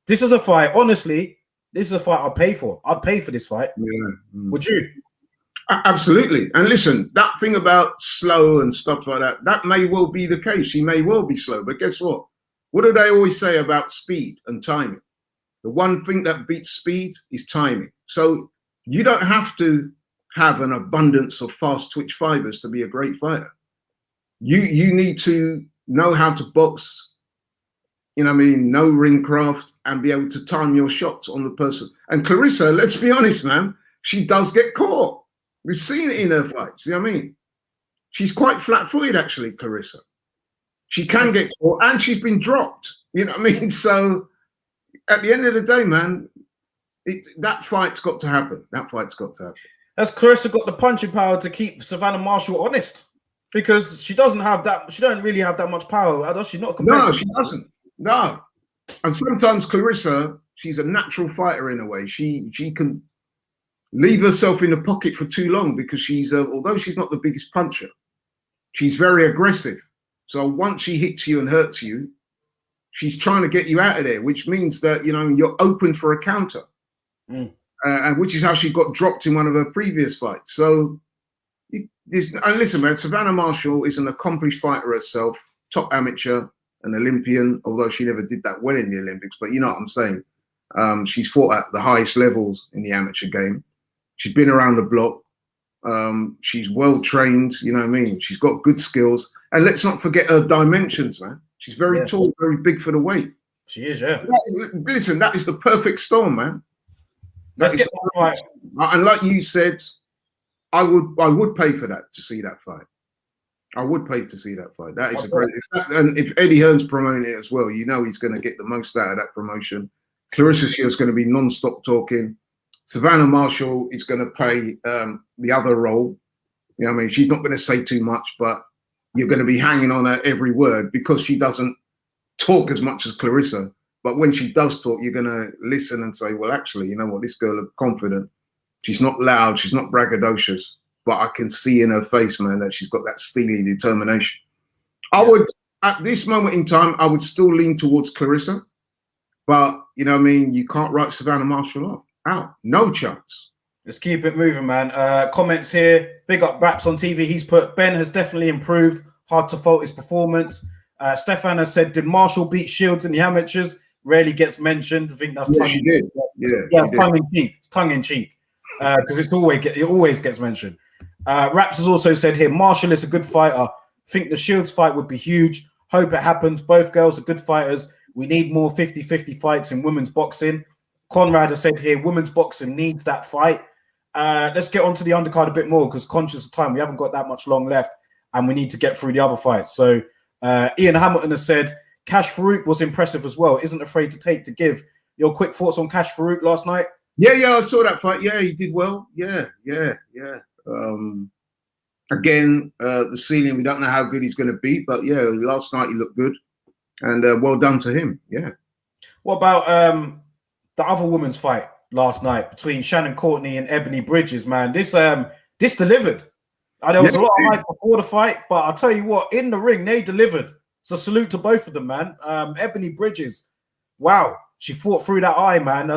this is a fight. Honestly, this is a fight I'd pay for. I'd pay for this fight. Yeah. Would you? Absolutely. And listen, that thing about slow and stuff like that, that may well be the case. She may well be slow. But guess what? What do they always say about speed and timing? The one thing that beats speed is timing. So you don't have to have an abundance of fast twitch fibers to be a great fighter. You need to know how to box, you know what I mean, know ring craft, and be able to time your shots on the person. And Clarissa, let's be honest, man, she does get caught. We've seen it in her fights, you know what I mean? She's quite flat-footed, actually, Clarissa. She can get caught, and she's been dropped, you know what I mean? So at the end of the day, man, that fight's got to happen. That fight's got to happen. Has Clarissa got the punching power to keep Savannah Marshall honest? Because she doesn't have that. She don't really have that much power, does she? Not compared. No, she doesn't. No. And sometimes Clarissa, she's a natural fighter in a way. She can leave herself in the pocket for too long because she's, although she's not the biggest puncher, she's very aggressive. So once she hits you and hurts you, she's trying to get you out of there, which means that, you know, you're open for a counter. And which is how she got dropped in one of her previous fights. So, and listen, man, Savannah Marshall is an accomplished fighter herself, top amateur, an Olympian, although she never did that well in the Olympics. But you know what I'm saying? She's fought at the highest levels in the amateur game. She's been around the block. She's well trained, you know what I mean? She's got good skills. And let's not forget her dimensions, man. She's very tall, very big for the weight. She is, yeah. Listen, that is the perfect storm, man. Let's get that fight. And like you said, I would pay for that, to see that fight. I would pay to see that fight. That is a great. And if Eddie Hearn's promoting it as well, you know he's going to get the most out of that promotion. Clarissa Shields is going to be non-stop talking. Savannah Marshall is going to play the other role. You know what I mean? She's not going to say too much, but you're going to be hanging on her every word because she doesn't talk as much as Clarissa. But when she does talk, you're going to listen and say, well, actually, you know what? This girl is confident. She's not loud. She's not braggadocious. But I can see in her face, man, that she's got that steely determination. I would, at this moment in time, I would still lean towards Clarissa. But, you know what I mean? You can't write Savannah Marshall off. Out. No chance. Let's keep it moving, man. Comments here. Big up Raps on TV. He's put, Benn has definitely improved. Hard to fault his performance. Stefan has said, did Marshall beat Shields in the amateurs? Rarely gets mentioned. I think that's tongue in cheek. Yeah, it's tongue in cheek. It's tongue in cheek. Because it always gets mentioned. Raps has also said here, Marshall is a good fighter. Think the Shields fight would be huge. Hope it happens. Both girls are good fighters. We need more 50-50 fights in women's boxing. Conrad has said here, women's boxing needs that fight. Let's get on to the undercard a bit more because conscious of time, we haven't got that much long left and we need to get through the other fights. So Ian Hamilton has said, Cash Farouk was impressive as well. Isn't afraid to take to give. Your quick thoughts on Cash Farouk last night? Yeah, I saw that fight. Yeah, he did well. Yeah. Again, the ceiling, we don't know how good he's going to be, but yeah, last night he looked good. And well done to him. Yeah. What about the other women's fight last night between Shannon Courtney and Ebony Bridges, man? This delivered. There was a lot of hype before the fight, but I'll tell you what, in the ring, they delivered. So salute to both of them, man. Ebony Bridges wow, she fought through that eye, man.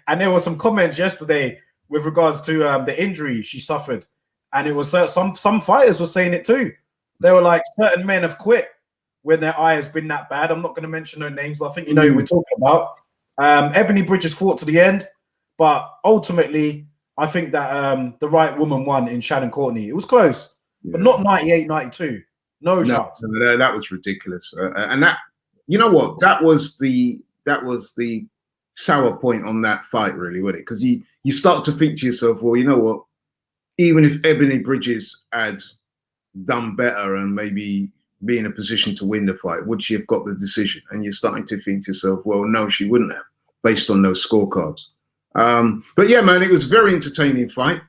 And there were some comments yesterday with regards to the injury she suffered, and it was some fighters were saying it too. They were like, certain men have quit when their eye has been that bad. I'm not going to mention no names, but I think you know who we're talking about. Ebony Bridges fought to the end, but ultimately, I think that the right woman won in Shannon Courtney. It was close, but not 98-92. No chance. No, that was ridiculous. And that, you know what, that was the sour point on that fight, really, wasn't it? Because you start to think to yourself, well, you know what, even if Ebony Bridges had done better and maybe be in a position to win the fight, would she have got the decision? And you're starting to think to yourself, well, no, she wouldn't have, based on those scorecards. But yeah, man, it was a very entertaining fight.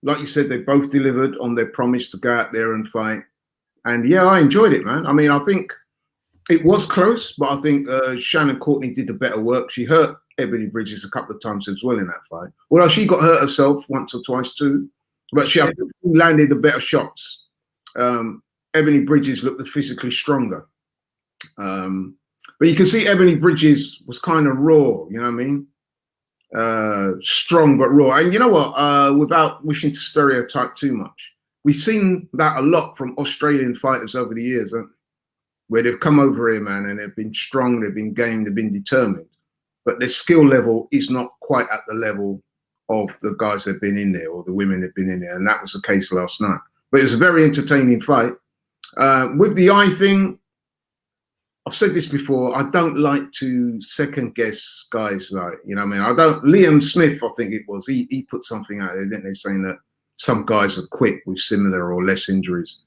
Like you said, they both delivered on their promise to go out there and fight. And yeah, I enjoyed it, man. I mean, I think it was close, but I think Shannon Courtney did the better work. She hurt Ebony Bridges a couple of times as well in that fight. Well, she got hurt herself once or twice too, but she landed the better shots. Ebony Bridges looked physically stronger. But you can see Ebony Bridges was kind of raw, you know what I mean? Strong but raw. And you know what, without wishing to stereotype too much, we've seen that a lot from Australian fighters over the years, where they've come over here, man, and they've been strong, they've been game, they've been determined, but their skill level is not quite at the level of the guys that have been in there or the women that have been in there, and that was the case last night. But it was a very entertaining fight. With the eye thing, I've said this before, I don't like to second guess guys, like, you know what I mean? I don't, Liam Smith, I think it was, he put something out there, didn't they, saying that some guys are quick with similar or less injuries.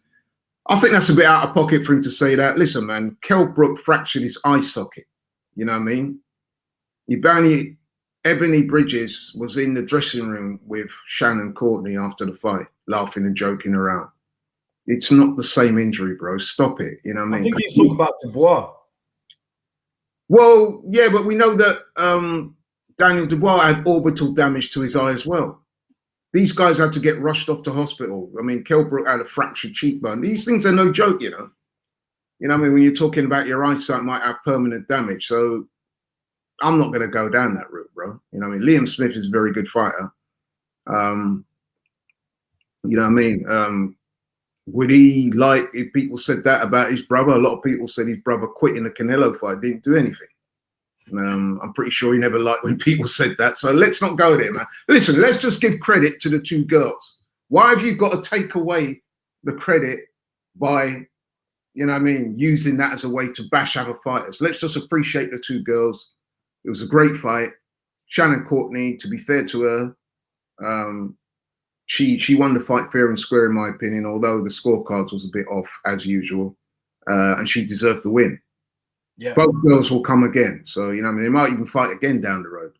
I think that's a bit out of pocket for him to say that. Listen, man, Kell Brook fractured his eye socket, you know what I mean? Ebony Bridges was in the dressing room with Shannon Courtney after the fight, laughing and joking around. It's not the same injury, bro. Stop it. You know what I mean? I think he's talking about Dubois. Well, yeah, but we know that Daniel Dubois had orbital damage to his eye as well. These guys had to get rushed off to hospital. I mean, Kell Brook had a fractured cheekbone. These things are no joke, you know. You know what I mean? When you're talking about your eyesight might have permanent damage. So I'm not going to go down that route, bro. You know what I mean? Liam Smith is a very good fighter. You know what I mean? Would he like if people said that about his brother? A lot of people said his brother quit in the Canelo fight, didn't do anything. I'm pretty sure he never liked when people said that. So let's not go there, man. Listen, let's just give credit to the two girls. Why have you got to take away the credit by, you know what I mean, using that as a way to bash other fighters? Let's just appreciate the two girls. It was a great fight. Shannon Courtney, to be fair to her, she won the fight fair and square, in my opinion, although the scorecards was a bit off as usual, and she deserved the win. Yeah. Both girls will come again, so you know, I mean, they might even fight again down the road.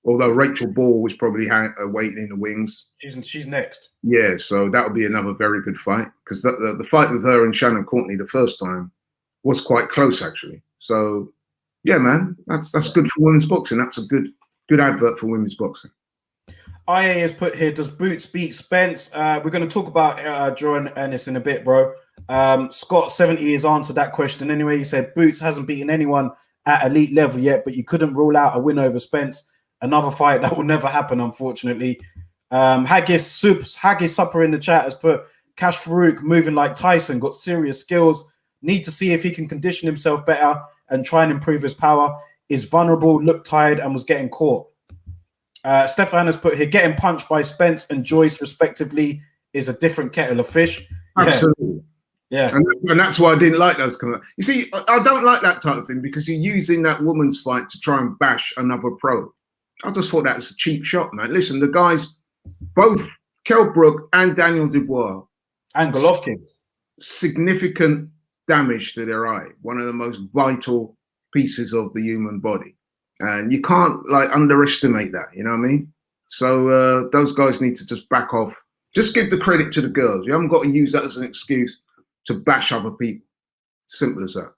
Although Rachel Ball was probably waiting in the wings. She's next. Yeah, so that would be another very good fight, because the fight with her and Shannon Courtney the first time was quite close, actually. So yeah, man, that's good for women's boxing. That's a good advert for women's boxing. IA has put here, does Boots beat Spence? We're going to talk about Jordan Ennis in a bit, bro. Scott 70 has answered that question anyway. He said Boots hasn't beaten anyone at elite level yet, but you couldn't rule out a win over Spence. Another fight that will never happen, unfortunately. Haggis Supper in the chat has put Cash Farouk moving like Tyson, got serious skills. Need to see if he can condition himself better and try and improve his power. Is vulnerable, looked tired, and was getting caught. Stefan has put here, getting punched by Spence and Joyce, respectively, is a different kettle of fish. Absolutely. Yeah. And that's why I didn't like those comments. You see, I don't like that type of thing because you're using that woman's fight to try and bash another pro. I just thought that was a cheap shot, man. Listen, the guys, both Kell Brook and Daniel Dubois, and Golovkin, significant damage to their eye, one of the most vital pieces of the human body. And you can't like underestimate that, you know what I mean? So those guys need to just back off. Just give the credit to the girls. You haven't got to use that as an excuse to bash other people. Simple as that.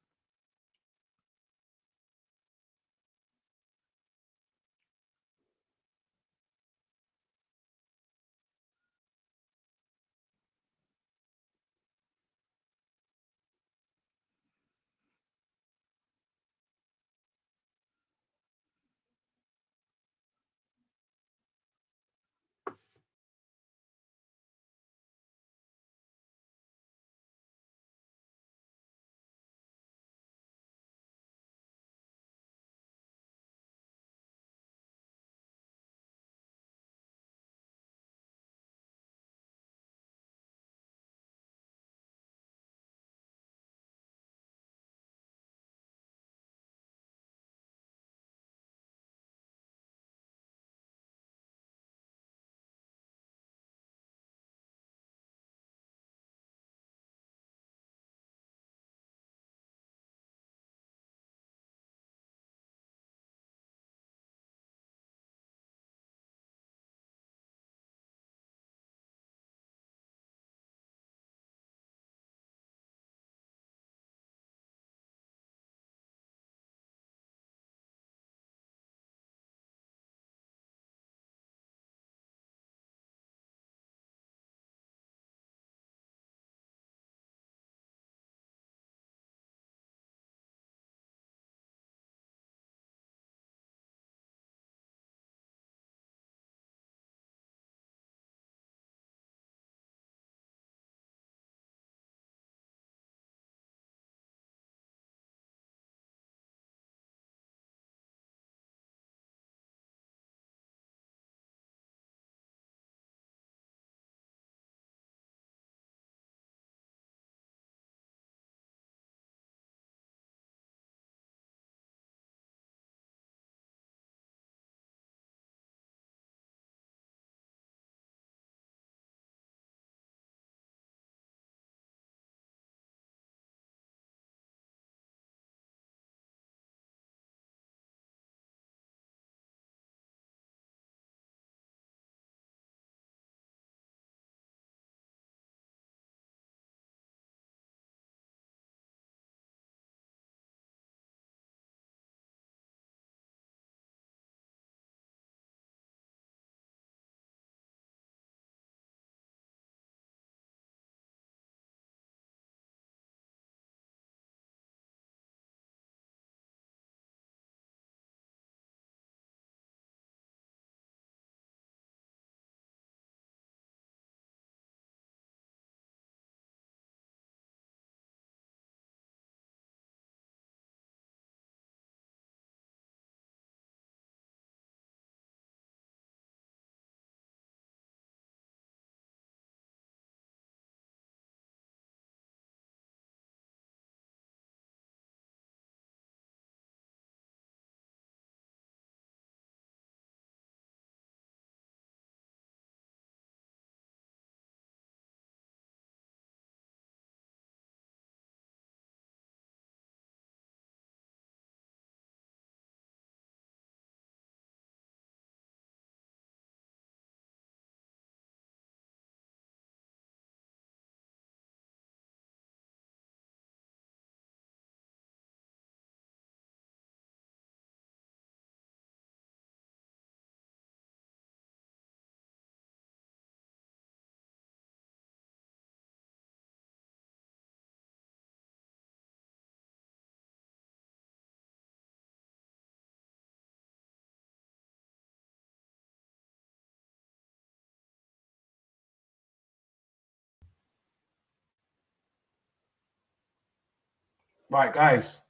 Right, guys.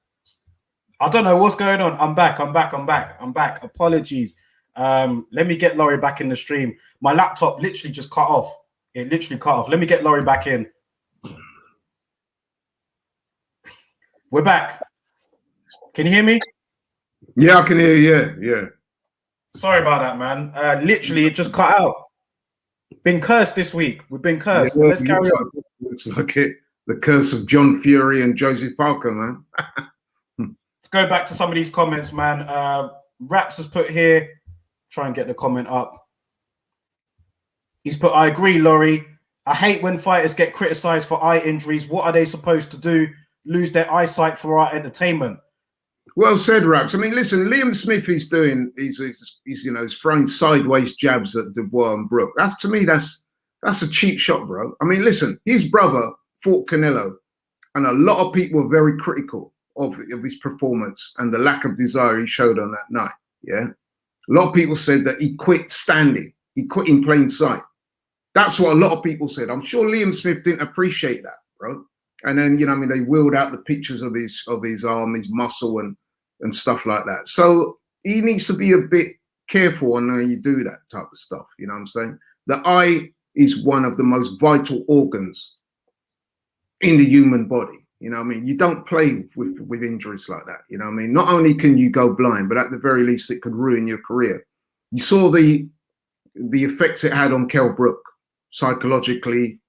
I don't know what's going on. I'm back. Apologies. Let me get Laurie back in the stream. My laptop literally just cut off. It literally cut off. Let me get Laurie back in. We're back. Can you hear me? Yeah, I can hear you. Yeah. Sorry about that, man. Literally, it just cut out. Been cursed this week. We've been cursed. Yeah, Let's carry on. Looks like it. The curse of John Fury and Joseph Parker, man. Let's go back to some of these comments, man. Raps has put here. Try and get the comment up. He's put, I agree, Laurie. I hate when fighters get criticized for eye injuries. What are they supposed to do? Lose their eyesight for our entertainment? Well said, Raps. I mean, listen, Liam Smith is doing, he's you know, he's throwing sideways jabs at Dubois and Brook. That's, to me, that's a cheap shot, bro. I mean, listen, his brother fought Canelo, and a lot of people were very critical of his performance and the lack of desire he showed on that night. Yeah, a lot of people said that he quit standing, he quit in plain sight. That's what a lot of people said. I'm sure Liam Smith didn't appreciate that, bro. And then, you know, I mean, they wheeled out the pictures of his arm, his muscle, and stuff like that. So he needs to be a bit careful on how you do that type of stuff. You know what I'm saying? The eye is one of the most vital organs in the human body. You know what I mean? You don't play with injuries like that. You know what I mean? Not only can you go blind, but at the very least, it could ruin your career. You saw the effects it had on Kell Brook, psychologically,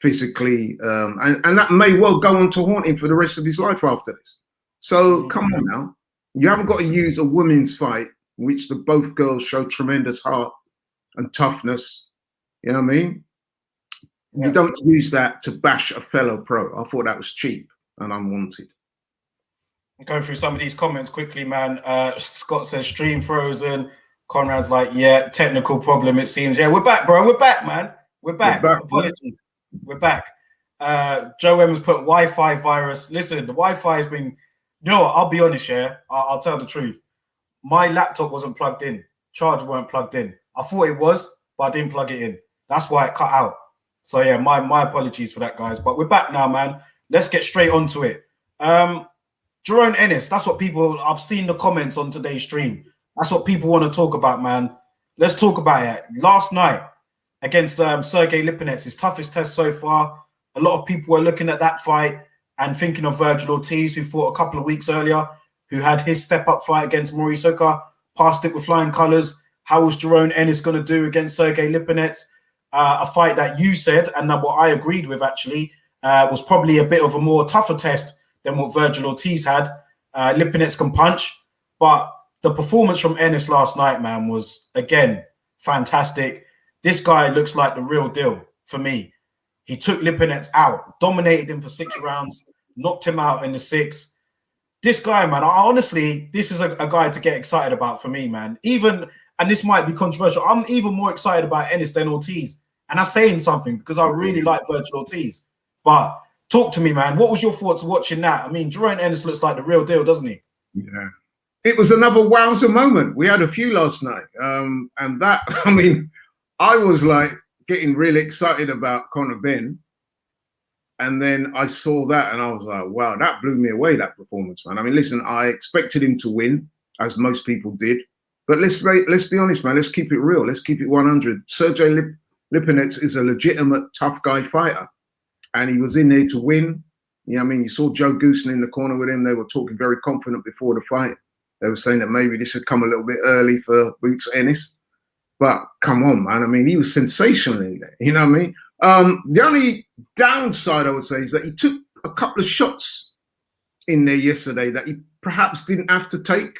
physically, and that may well go on to haunt him for the rest of his life after this. So come on now. You haven't got to use a women's fight, which both girls show tremendous heart and toughness. You know what I mean? Yeah. You don't use that to bash a fellow pro. I thought that was cheap and unwanted. Go through some of these comments quickly, man. Scott says stream frozen. Conrad's like, yeah, technical problem, it seems. Yeah, we're back, bro. We're back, man. We're back. Apologies. We're back. Joe Evans put Wi-Fi virus. Listen, the Wi-Fi has been, you know what, I'll be honest, yeah. I'll tell the truth. My laptop wasn't plugged in. Charger weren't plugged in. I thought it was, but I didn't plug it in. That's why it cut out. So yeah, my apologies for that, guys. But we're back now, man. Let's get straight onto it. Jerome Ennis, that's what people, I've seen the comments on today's stream. That's what people want to talk about, man. Let's talk about it. Last night against Sergey Lipinets, his toughest test so far. A lot of people were looking at that fight and thinking of Virgil Ortiz, who fought a couple of weeks earlier, who had his step-up fight against Maurice Hooker, passed it with flying colours. How was Jerome Ennis going to do against Sergey Lipinets? A fight that you said, and that what I agreed with actually, was probably a bit of a more tougher test than what Virgil Ortiz had. Lipinets can punch, but the performance from Ennis last night, man, was, again, fantastic. This guy looks like the real deal for me. He took Lipinets out, dominated him for 6 rounds, knocked him out in the 6th. This guy, man, honestly, this is a guy to get excited about for me, man. Even, and this might be controversial, I'm even more excited about Ennis than Ortiz. And I'm saying something because I really like Virgil Ortiz. But talk to me, man. What was your thoughts watching that? I mean, Jerome Ennis looks like the real deal, doesn't he? Yeah. It was another wowzer moment. We had a few last night. And that, I mean, I was like getting really excited about Conor Benn. And then I saw that and I was like, wow, that blew me away, that performance, man. I mean, listen, I expected him to win, as most people did. But let's be honest, man. Let's keep it real. Let's keep it 100. Sergey Lipinets is a legitimate tough guy fighter. And he was in there to win. You know what I mean? You saw Joe Goosen in the corner with him. They were talking very confident before the fight. They were saying that maybe this had come a little bit early for Boots Ennis. But come on, man. I mean, he was sensational in there. You know what I mean? The only downside, I would say, is that he took a couple of shots in there yesterday that he perhaps didn't have to take.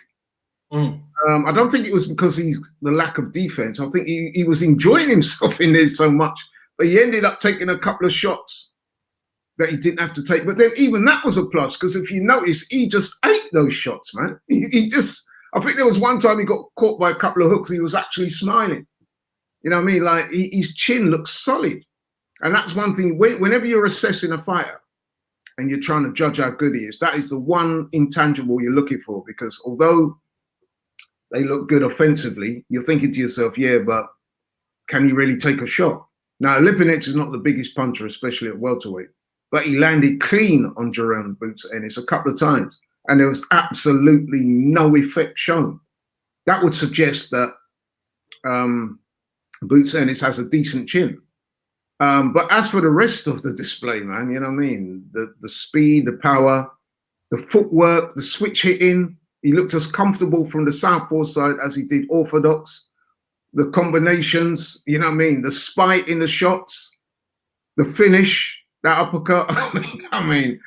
I don't think it was because he's the lack of defense. I think he was enjoying himself in there so much that he ended up taking a couple of shots that he didn't have to take. But then even that was a plus, because if you notice, he just ate those shots, man. He just, I think there was one time he got caught by a couple of hooks. He was actually smiling. You know what I mean? Like his chin looks solid. And that's one thing, whenever you're assessing a fighter and you're trying to judge how good he is, that is the one intangible you're looking for, because although they look good offensively, you're thinking to yourself, yeah, but can he really take a shot? Now, Lipinets is not the biggest puncher, especially at welterweight. but he landed clean on Jerome Boots Ennis a couple of times, and there was absolutely no effect shown. That would suggest that Boots Ennis has a decent chin. But as for the rest of the display, man, you know what I mean? The speed, the power, the footwork, the switch hitting, he looked as comfortable from the southpaw side as he did orthodox. The combinations, you know what I mean? The spite in the shots, the finish, that uppercut. I mean,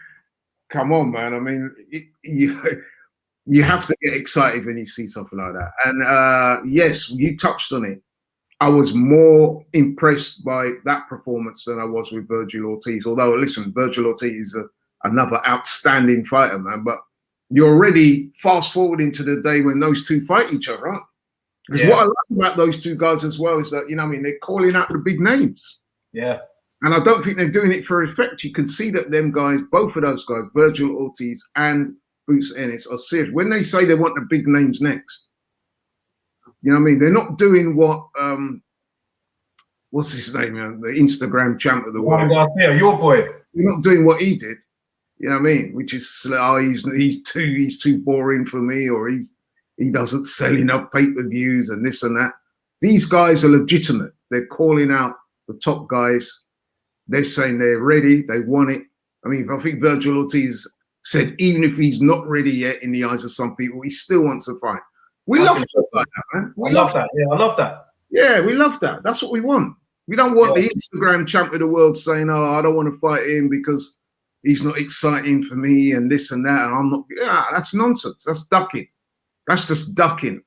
come on, man. I mean, you have to get excited when you see something like that. And yes, you touched on it. I was more impressed by that performance than I was with Vergil Ortiz. Although, listen, Vergil Ortiz is another outstanding fighter, man. But you're already fast forwarding to the day when those two fight each other, right? Because what I like about those two guys as well is that, you know what I mean, they're calling out the big names. Yeah. And I don't think they're doing it for effect. You can see that them guys, both of those guys, Vergil Ortiz and Boots Ennis, are serious. When they say they want the big names next, you know what I mean? They're not doing what, what's his name, the Instagram champ of the world. Yeah, your boy. They're not doing what he did, you know what I mean? Which is, oh, he's too boring for me, or he doesn't sell enough pay-per-views and this and that. These guys are legitimate. They're calling out the top guys. They're saying they're ready, they want it. I mean, I think Vergil Ortiz said even if he's not ready yet in the eyes of some people, he still wants to fight. We love stuff like that, man. I love that. Yeah, I love that. Yeah, we love that. That's what we want. We don't want the Instagram champ of the world saying, oh, I don't want to fight him because he's not exciting for me and this and that. And I'm not. Yeah, that's nonsense. That's ducking. That's just ducking.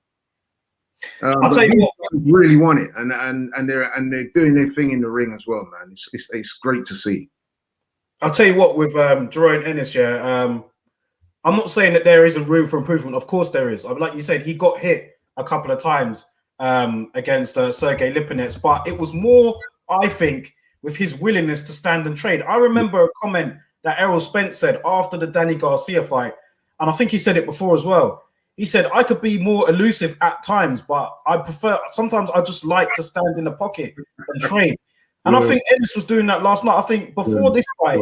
I'll tell you what. Really want it, and they're doing their thing in the ring as well, man. It's great to see. I'll tell you what, with Jerome Ennis, yeah. I'm not saying that there isn't room for improvement. Of course there is. Like you said, he got hit a couple of times against Sergey Lipinets, but it was more, I think, with his willingness to stand and trade. I remember a comment that Errol Spence said after the Danny Garcia fight, and I think he said it before as well. He said, I could be more elusive at times, but I prefer, sometimes I just like to stand in the pocket and trade. And I think Ennis was doing that last night. I think before this fight,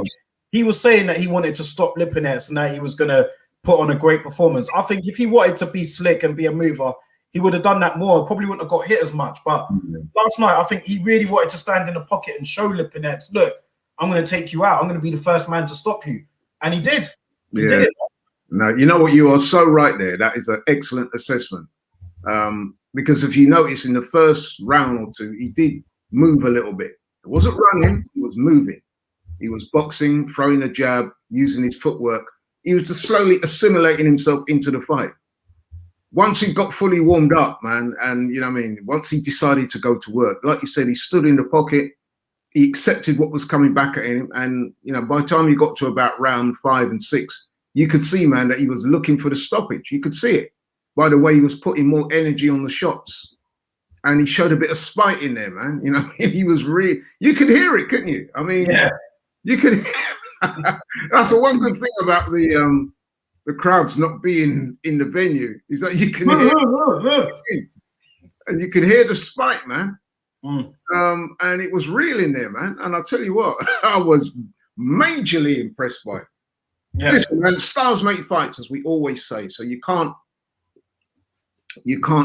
he was saying that he wanted to stop Lipinets and that he was going to put on a great performance. I think if he wanted to be slick and be a mover, he would have done that more. Probably wouldn't have got hit as much. But last night, I think he really wanted to stand in the pocket and show Lipinets, look, I'm going to take you out. I'm going to be the first man to stop you. And he did. He did it. No, you know what? You are so right there. That is an excellent assessment. Because if you notice in the first round or two, he did move a little bit. It wasn't running, he was moving. He was boxing, throwing a jab, using his footwork. He was just slowly assimilating himself into the fight. Once he got fully warmed up, man, and you know what I mean, once he decided to go to work, like you said, he stood in the pocket, he accepted what was coming back at him, and you know, by the time he got to about round 5 and 6, you could see, man, that he was looking for the stoppage. You could see it by the way he was putting more energy on the shots. And he showed a bit of spite in there, man. You know, he was really, you could hear it, couldn't you? I mean, you could. That's the one good thing about the crowds not being in the venue is that you can hear and you can hear the spite, man. And it was real in there, man. And I'll tell you what, I was majorly impressed by it. Listen, man, stars make fights, as we always say. So you can't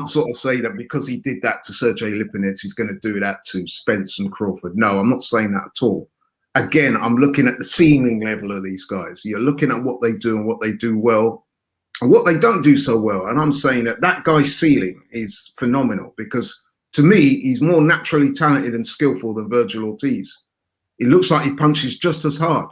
sort of say that because he did that to Sergey Lipinets, he's going to do that to Spence and Crawford. No, I'm not saying that at all. Again, I'm looking at the ceiling level of these guys. You're looking at what they do and what they do well and what they don't do so well. And I'm saying that guy's ceiling is phenomenal because to me, he's more naturally talented and skillful than Vergil Ortiz. It looks like he punches just as hard.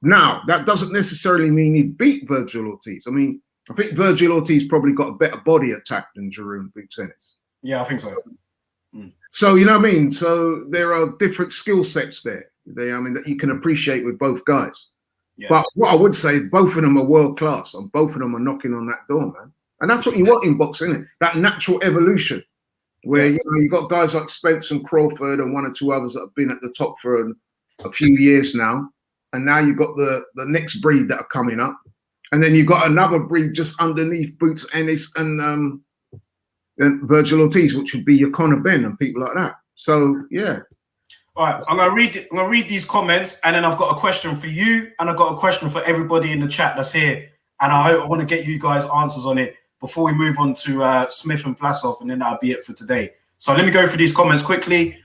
Now, that doesn't necessarily mean he beat Vergil Ortiz. I mean, I think Vergil Ortiz probably got a better body attack than Jerome Boots Ennis. Yeah, I think so. So, you know what I mean? So there are different skill sets there. I mean, that you can appreciate with both guys. Yeah. But what I would say, both of them are world class and both of them are knocking on that door, man. And that's what you want in boxing, isn't it? That natural evolution where, you know, you got guys like Spence and Crawford and one or two others that have been at the top for a few years now. And now you've got the next breed that are coming up. And then you've got another breed just underneath Boots Ennis and Vergil Ortiz, which would be your Conor Benn and people like that. So, yeah. All right, I'm gonna read these comments, and then I've got a question for you, and I've got a question for everybody in the chat that's here, and I want to get you guys answers on it before we move on to Smith and Vlasov, and then that'll be it for today. So let me go through these comments quickly.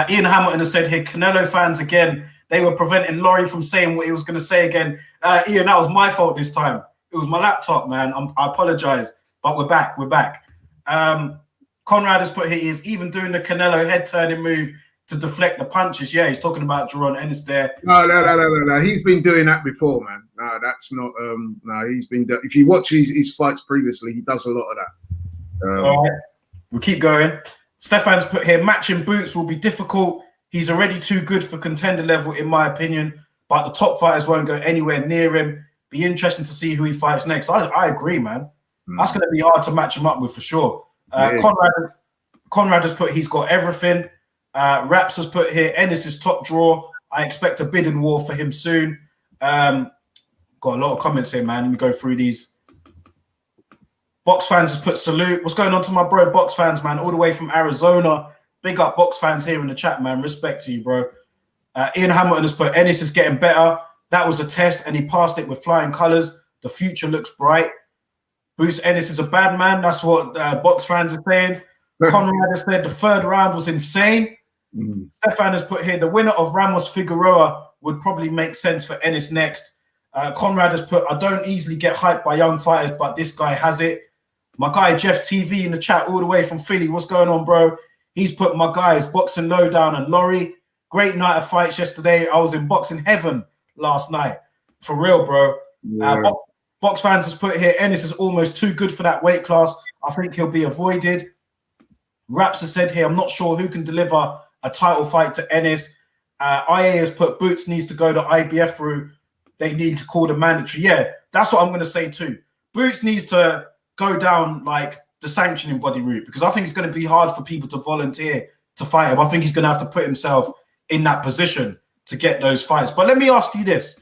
Ian Hamilton has said here, Canelo fans again, they were preventing Laurie from saying what he was going to say again. Ian, that was my fault this time. It was my laptop, man. I apologize, but we're back. We're back. Conrad has put here, he is even doing the Canelo head turning move to deflect the punches. Yeah, he's talking about Jerron Ennis there. No. He's been doing that before, man. No, that's not. No, he's been. If you watch his fights previously, he does a lot of that. All right, we'll keep going. Stefan's put here, matching Boots will be difficult. He's already too good for contender level, in my opinion. But the top fighters won't go anywhere near him. Be interesting to see who he fights next. I agree, man. That's going to be hard to match him up with for sure. Conrad has put he's got everything. Raps has put here, Ennis is top draw. I expect a bidding war for him soon. Got a lot of comments here, man. Let me go through these. Box fans has put salute. What's going on to my bro, Box fans, man? All the way from Arizona. Big up Box fans here in the chat, man. Respect to you, bro. Ian Hamilton has put Ennis is getting better. That was a test, and he passed it with flying colours. The future looks bright. Bruce Ennis is a bad man. That's what Box fans are saying. Conrad has said the third round was insane. Stefan has put here, the winner of Ramos Figueroa would probably make sense for Ennis next. Conrad has put, I don't easily get hyped by young fighters, but this guy has it. My guy Jeff TV in the chat all the way from Philly. What's going on, bro? He's put my guys, Boxing Lowdown and Laurie. Great night of fights yesterday. I was in boxing heaven last night. For real, bro. Yeah. Box fans has put here, Ennis is almost too good for that weight class. I think he'll be avoided. Raps has said here, I'm not sure who can deliver a title fight to Ennis. IA has put Boots needs to go the IBF route. They need to call the mandatory. Yeah, that's what I'm going to say too. Boots needs to go down like the sanctioning body route, because I think it's going to be hard for people to volunteer to fight him. I think he's going to have to put himself in that position to get those fights. But let me ask you this.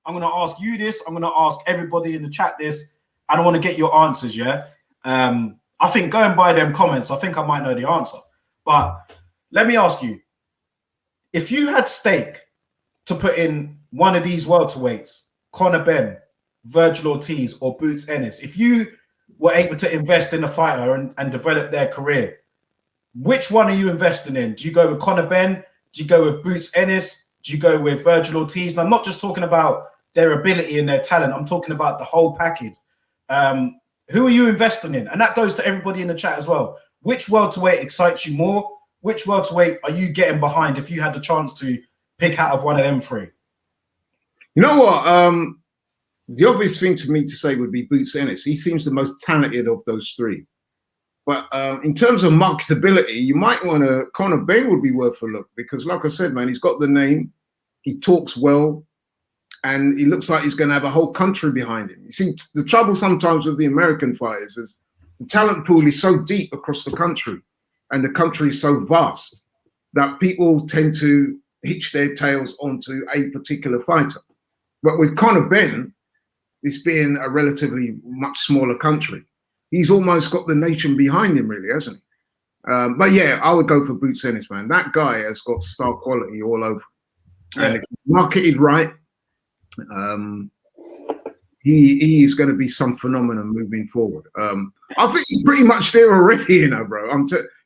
I'm going to ask you this. I'm going to ask everybody in the chat this. I don't want to get your answers, yeah? I think going by them comments, I think I might know the answer. But let me ask you, if you had stake to put in one of these welterweights, Conor Benn, Virgil Ortiz, or Boots Ennis, if you were able to invest in a fighter and develop their career, which one are you investing in? Do you go with Conor Benn? Do you go with Boots Ennis? Do you go with Virgil Ortiz? And I'm not just talking about their ability and their talent. I'm talking about the whole package. Who are you investing in? And that goes to everybody in the chat as well. Which welterweight excites you more? Which welterweight are you getting behind if you had the chance to pick out of one of them three? You know what? The obvious thing to me to say would be Boots Ennis. He seems the most talented of those three. But in terms of marketability, you might want to, Conor Benn would be worth a look, because like I said, man, he's got the name, he talks well, and he looks like he's going to have a whole country behind him. You see, the trouble sometimes with the American fighters is the talent pool is so deep across the country, and the country is so vast that people tend to hitch their tails onto a particular fighter. But with Conor Benn, this being a relatively much smaller country, he's almost got the nation behind him, really, hasn't he? But yeah, I would go for Boots Ennis, man. That guy has got star quality all over. Yeah. And if he's marketed right, he is going to be some phenomenon moving forward. I think he's pretty much there already, you know, bro.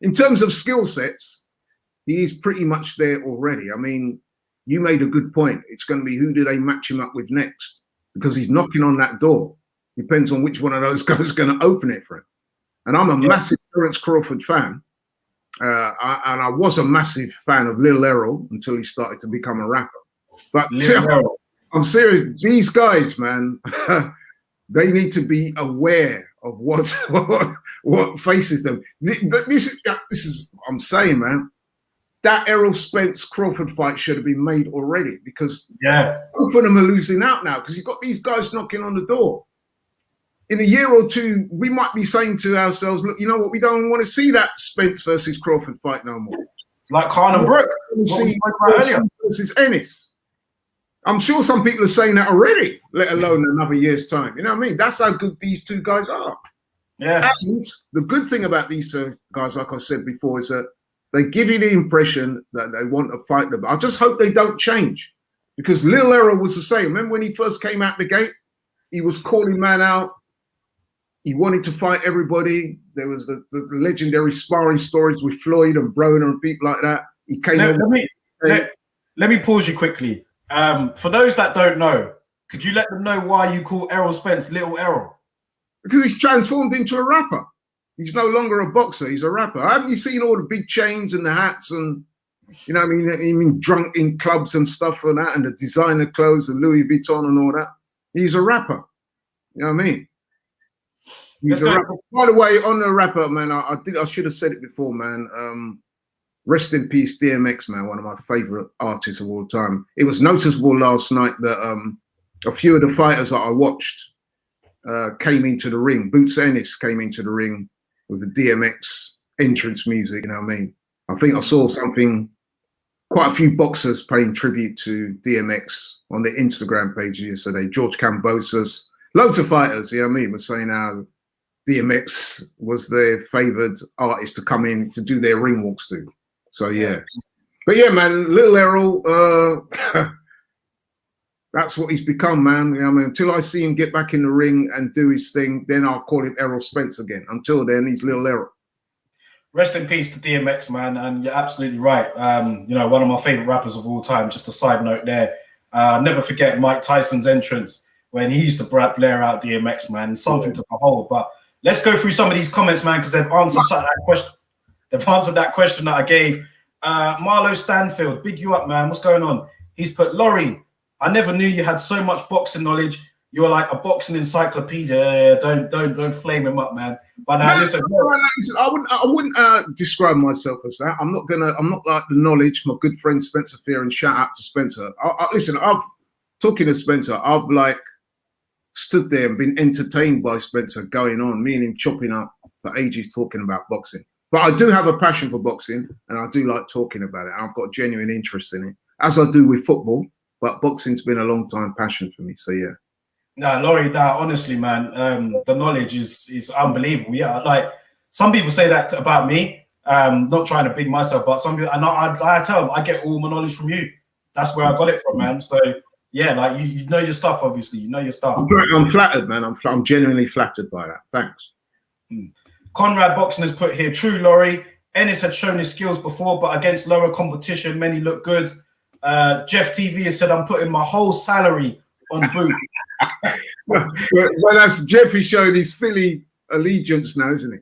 In terms of skill sets, he is pretty much there already. I mean, you made a good point. It's going to be who do they match him up with next, because he's knocking on that door. Depends on which one of those guys is going to open it for him. And I'm a massive Terence Crawford fan. And I was a massive fan of Lil Errol until he started to become a rapper. But I'm serious. These guys, man, they need to be aware of what faces them. This is I'm saying, man. That Errol Spence Crawford fight should have been made already, because both of them are losing out now, because you've got these guys knocking on the door. In a year or two, we might be saying to ourselves, look, you know what, we don't want to see that Spence versus Crawford fight no more. Like Khan and Brook. See earlier versus Ennis. I'm sure some people are saying that already, let alone another year's time. You know what I mean? That's how good these two guys are. Yeah. And the good thing about these two guys, like I said before, is that They give you the impression that they want to fight them. I just hope they don't change, because Lil Errol was the same. Remember when he first came out the gate? He was calling man out. He wanted to fight everybody. There was the legendary sparring stories with Floyd and Broner and people like that. He came let me pause you quickly. For those that don't know, could you let them know why you call Errol Spence Little Errol? Because he's transformed into a rapper. He's no longer a boxer. He's a rapper. Haven't you seen all the big chains and the hats and, you know what I mean, drunk in clubs and stuff and that, and the designer clothes and Louis Vuitton and all that? He's a rapper. You know what I mean? He's a rapper. By the way, on the rapper, man, I should have said it before, man. Rest in peace, DMX, man, one of my favorite artists of all time. It was noticeable last night that a few of the fighters that I watched came into the ring. Boots Ennis came into the ring with the DMX entrance music, you know what I mean? I think I saw quite a few boxers paying tribute to DMX on their Instagram page yesterday. George Kambosos, loads of fighters, you know what I mean, were saying how DMX was their favored artist to come in to do their ring walks to. So, yeah. But, yeah, man, Little Errol, that's what he's become, man. You know what I mean? Until I see him get back in the ring and do his thing, then I'll call him Errol Spence again. Until then, he's Little Errol. Rest in peace to DMX, man. And you're absolutely right. You know, one of my favorite rappers of all time. Just a side note there. I'll never forget Mike Tyson's entrance when he used to blare out DMX, man. Something to behold. But let's go through some of these comments, man, because they've answered that question. They've answered that question that I gave. Marlo Stanfield, big you up, man. What's going on? He's put, Laurie, I never knew you had so much boxing knowledge. You're like a boxing encyclopedia. Don't flame him up, man. But listen, I wouldn't describe myself as that. I'm not like the knowledge. My good friend Spencer Fear, and shout out to Spencer. Listen, talking to Spencer, I've like stood there and been entertained by Spencer going on, me and him chopping up for ages talking about boxing. But I do have a passion for boxing, and I do like talking about it. I've got a genuine interest in it, as I do with football. But boxing's been a long time passion for me. So yeah. No, Laurie, honestly, man, the knowledge is unbelievable. Yeah, like some people say that about me. Not trying to big myself, but some people, and I tell them I get all my knowledge from you. That's where I got it from, man. So yeah, like you know your stuff. Obviously, you know your stuff. I'm flattered, man. I'm genuinely flattered by that. Thanks. Conrad Boxing has put here, true, Laurie. Ennis had shown his skills before, but against lower competition, many look good. Jeff TV has said, I'm putting my whole salary on Boot. well, that's Jeffy showing his Philly allegiance now, isn't he?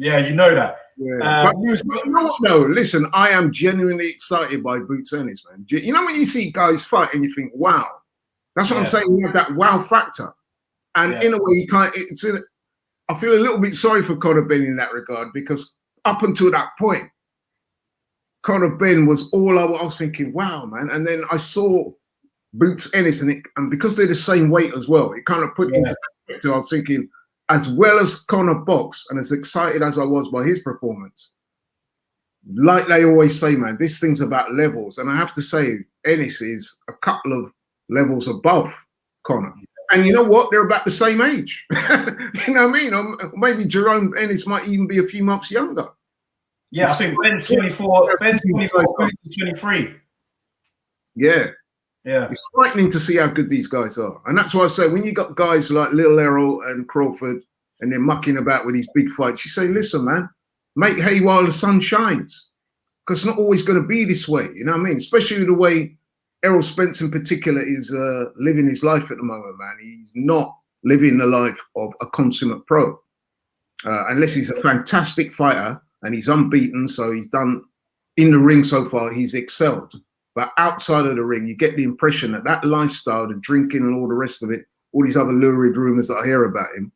Yeah, you know that. Yeah. But you know what, though? Listen, I am genuinely excited by Boots Ennis, man. You know when you see guys fight and you think, wow. That's what I'm saying. You have that wow factor. And in a way, you can't. I feel a little bit sorry for Conor Benn in that regard, because up until that point, Conor Benn was all I was thinking, wow, man. And then I saw Boots Ennis, and because they're the same weight as well, it kind of put into perspective. I was thinking, as well as Conor boxed, and as excited as I was by his performance, like they always say, man, this thing's about levels. And I have to say, Ennis is a couple of levels above Conor. And you know what? They're about the same age. You know what I mean? Or maybe Jerome Ennis might even be a few months younger. Yeah, I think Benn's 24, Boots 23. Yeah. Yeah. It's frightening to see how good these guys are. And that's why I say, when you got guys like Little Errol and Crawford and they're mucking about with these big fights, you say, listen, man, make hay while the sun shines. Because it's not always going to be this way. You know what I mean? Especially the way Errol Spence in particular is living his life at the moment, man. He's not living the life of a consummate pro. Unless he's a fantastic fighter and he's unbeaten. So he's done in the ring so far, he's excelled. But outside of the ring, you get the impression that that lifestyle, the drinking and all the rest of it, all these other lurid rumors that I hear about him.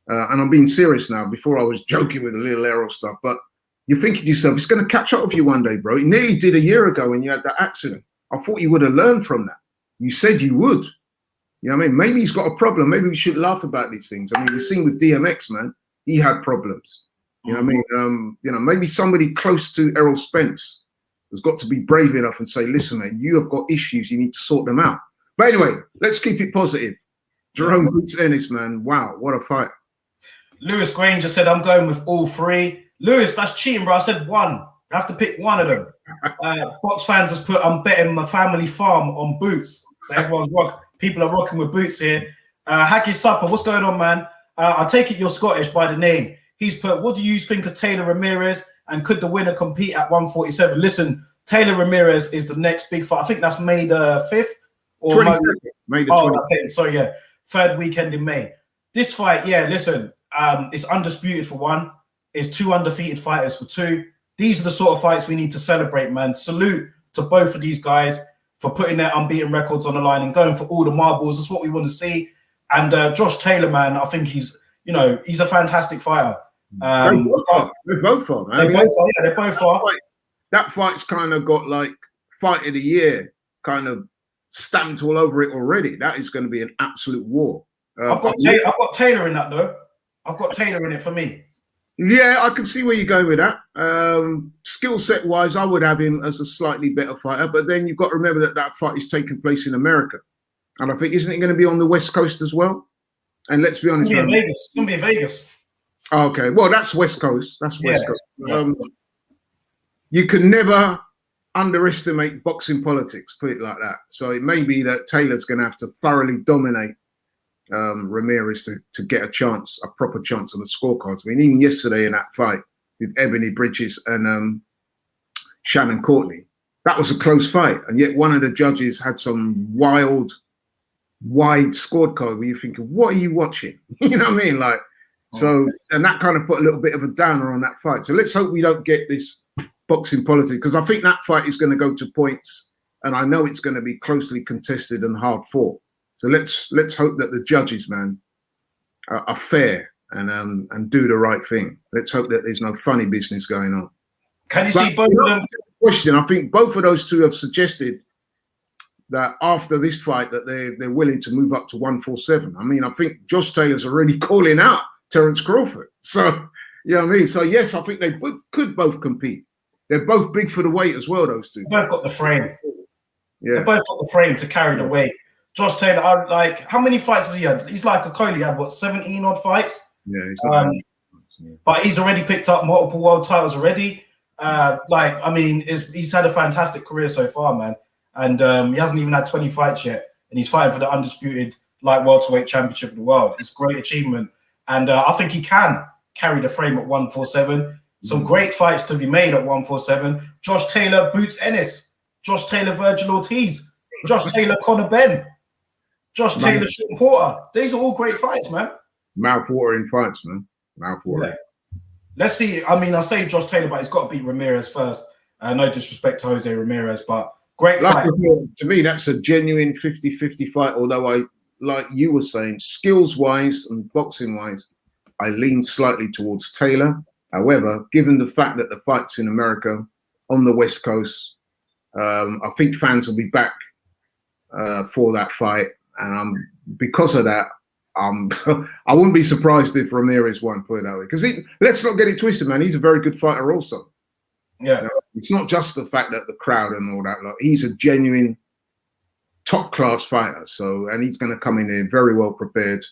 And I'm being serious now. Before I was joking with the Little Errol stuff. But you're thinking to yourself, it's going to catch up with you one day, bro. It nearly did a year ago when you had that accident. I thought you would have learned from that. You said you would. You know what I mean? Maybe he's got a problem. Maybe we should laugh about these things. I mean, we've seen with DMX, man, he had problems. You know what I mean? You know, maybe somebody close to Errol Spence has got to be brave enough and say, listen, man, you have got issues. You need to sort them out. But anyway, let's keep it positive. Jerome Boots Ennis, man. Wow, what a fight. Lewis Granger said, I'm going with all three. Lewis, that's cheating, bro. I said one. I have to pick one of them. Box fans has put, I'm betting my family farm on boots. So people are rocking with boots here. Hacky Supper, what's going on, man? I take it you're Scottish by the name. He's put, what do you think of Taylor Ramirez? And could the winner compete at 147? Listen, Taylor Ramirez is the next big fight. I think that's May the 5th. Or 22nd. May the 20th. Okay, so yeah, third weekend in May. This fight, yeah, listen, it's undisputed for one. It's 2 undefeated fighters for 2. These are the sort of fights we need to celebrate, man. Salute to both of these guys for putting their unbeaten records on the line and going for all the marbles. That's what we want to see. And Josh Taylor, man, I think he's a fantastic fighter. They both are, man. They both are. That fight's kind of got like fight of the year kind of stamped all over it already. That is going to be an absolute war. I've got Taylor in that though. I've got Taylor in it for me. Yeah, I can see where you're going with that. Skill set wise, I would have him as a slightly better fighter, but then you've got to remember that fight is taking place in America, and I think isn't it going to be on the West Coast as well? And let's be honest, it's going to be in Vegas. Okay, well that's West Coast. That's West Coast. Yeah. You can never underestimate boxing politics, put it like that. So it may be that Taylor's going to have to thoroughly dominate Ramirez to get a proper chance on the scorecards. I mean, even yesterday in that fight with Ebony Bridges and Shannon Courtney, that was a close fight, and yet one of the judges had some wide scorecard where you're thinking, what are you watching? You know what I mean? Like, so, and that kind of put a little bit of a downer on that fight. So let's hope we don't get this boxing politics, because I think that fight is going to go to points, and I know it's going to be closely contested and hard fought. So let's hope that the judges, man, are fair and do the right thing. Let's hope that there's no funny business going on. Can you see both of them? Question. I think both of those two have suggested that after this fight that they're willing to move up to 147. I mean, I think Josh Taylor's already calling out Terence Crawford. So, you know what I mean? So yes, I think they could both compete. They're both big for the weight as well, those two. They both got the frame. Yeah. They both got the frame to carry the weight. Josh Taylor, how many fights has he had? He's like a Coley, he had what, 17 odd fights? Yeah, but he's already picked up multiple world titles already. I mean, he's had a fantastic career so far, man. And he hasn't even had 20 fights yet. And he's fighting for the undisputed light welterweight championship of the world. It's a great achievement. And I think he can carry the frame at 147. Some great fights to be made at 147. Josh Taylor boots Ennis. Josh Taylor, Virgil Ortiz. Josh Taylor, Conor Benn. Josh Taylor, Sean Porter. These are all great fights, man. Mouth-watering fights, man. Mouth-watering. Yeah. Let's see. I mean, I say Josh Taylor, but he's got to beat Ramirez first. No disrespect to Jose Ramirez, but great fight. To me, that's a genuine 50-50 fight, although like you were saying, skills-wise and boxing-wise, I lean slightly towards Taylor. However, given the fact that the fight's in America, on the West Coast, I think fans will be back for that fight. And because of that, I wouldn't be surprised if Ramirez won, put it that way. Because let's not get it twisted, man. He's a very good fighter also. Yeah. You know, it's not just the fact that the crowd and all that. Like, he's a genuine top-class fighter. So, and he's going to come in there very well prepared.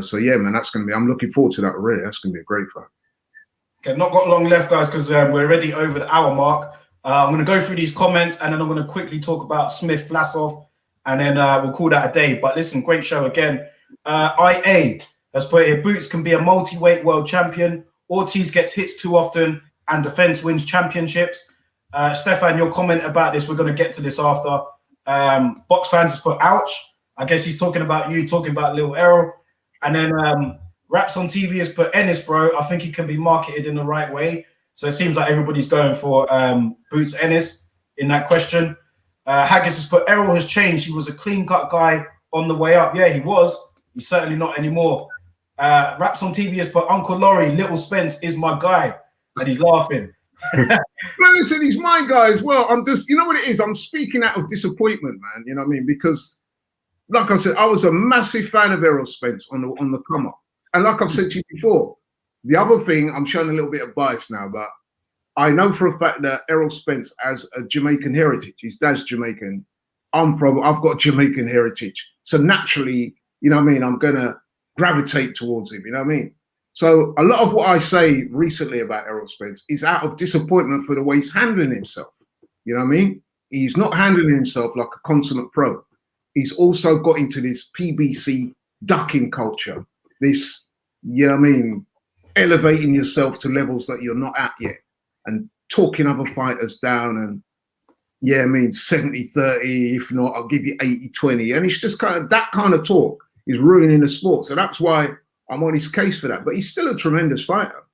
So, yeah, man, that's going to be, I'm looking forward to that already. That's going to be a great fight. Okay, not got long left, guys, because we're already over the hour mark. I'm going to go through these comments, and then I'm going to quickly talk about Smith Vlasov, and then we'll call that a day. But listen, great show again. IA has put here, Boots can be a multi-weight world champion. Ortiz gets hits too often, and defense wins championships. Stefan, your comment about this, we're going to get to this after. Box fans has put, ouch. I guess he's talking about you, talking about Lil Errol. And then Raps on TV has put, Ennis, bro, I think he can be marketed in the right way. So it seems like everybody's going for Boots Ennis in that question. Haggis has put, Errol has changed. He was a clean-cut guy on the way up. Yeah, he was. He's certainly not anymore. Raps on TV has put, Uncle Laurie, Little Spence is my guy. And he's laughing. Well, listen, he's my guy as well. I'm just, you know what it is? I'm speaking out of disappointment, man. You know what I mean? Because, like I said, I was a massive fan of Errol Spence on the come up. And like I've said to you before, the other thing, I'm showing a little bit of bias now, but I know for a fact that Errol Spence has a Jamaican heritage. His dad's Jamaican. I've got Jamaican heritage. So naturally, you know what I mean, I'm going to gravitate towards him, you know what I mean? So a lot of what I say recently about Errol Spence is out of disappointment for the way he's handling himself. You know what I mean? He's not handling himself like a consummate pro. He's also got into this PBC ducking culture. This, you know what I mean, elevating yourself to levels that you're not at yet and talking other fighters down and, yeah, I mean, 70-30, if not, I'll give you 80-20. And it's just kind of that kind of talk is ruining the sport. So that's why I'm on his case for that. But he's still a tremendous fighter.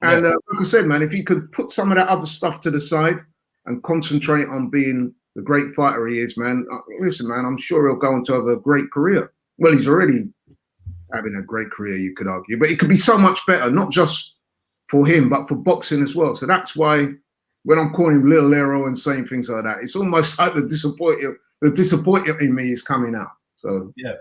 And like I said, man, if he could put some of that other stuff to the side and concentrate on being the great fighter he is, man, listen, man, I'm sure he'll go on to have a great career. Well, he's already having a great career, you could argue. But it could be so much better, not just for him, but for boxing as well. So that's why when I'm calling him Little Arrow and saying things like that, it's almost like the disappointment in me is coming out. So yeah.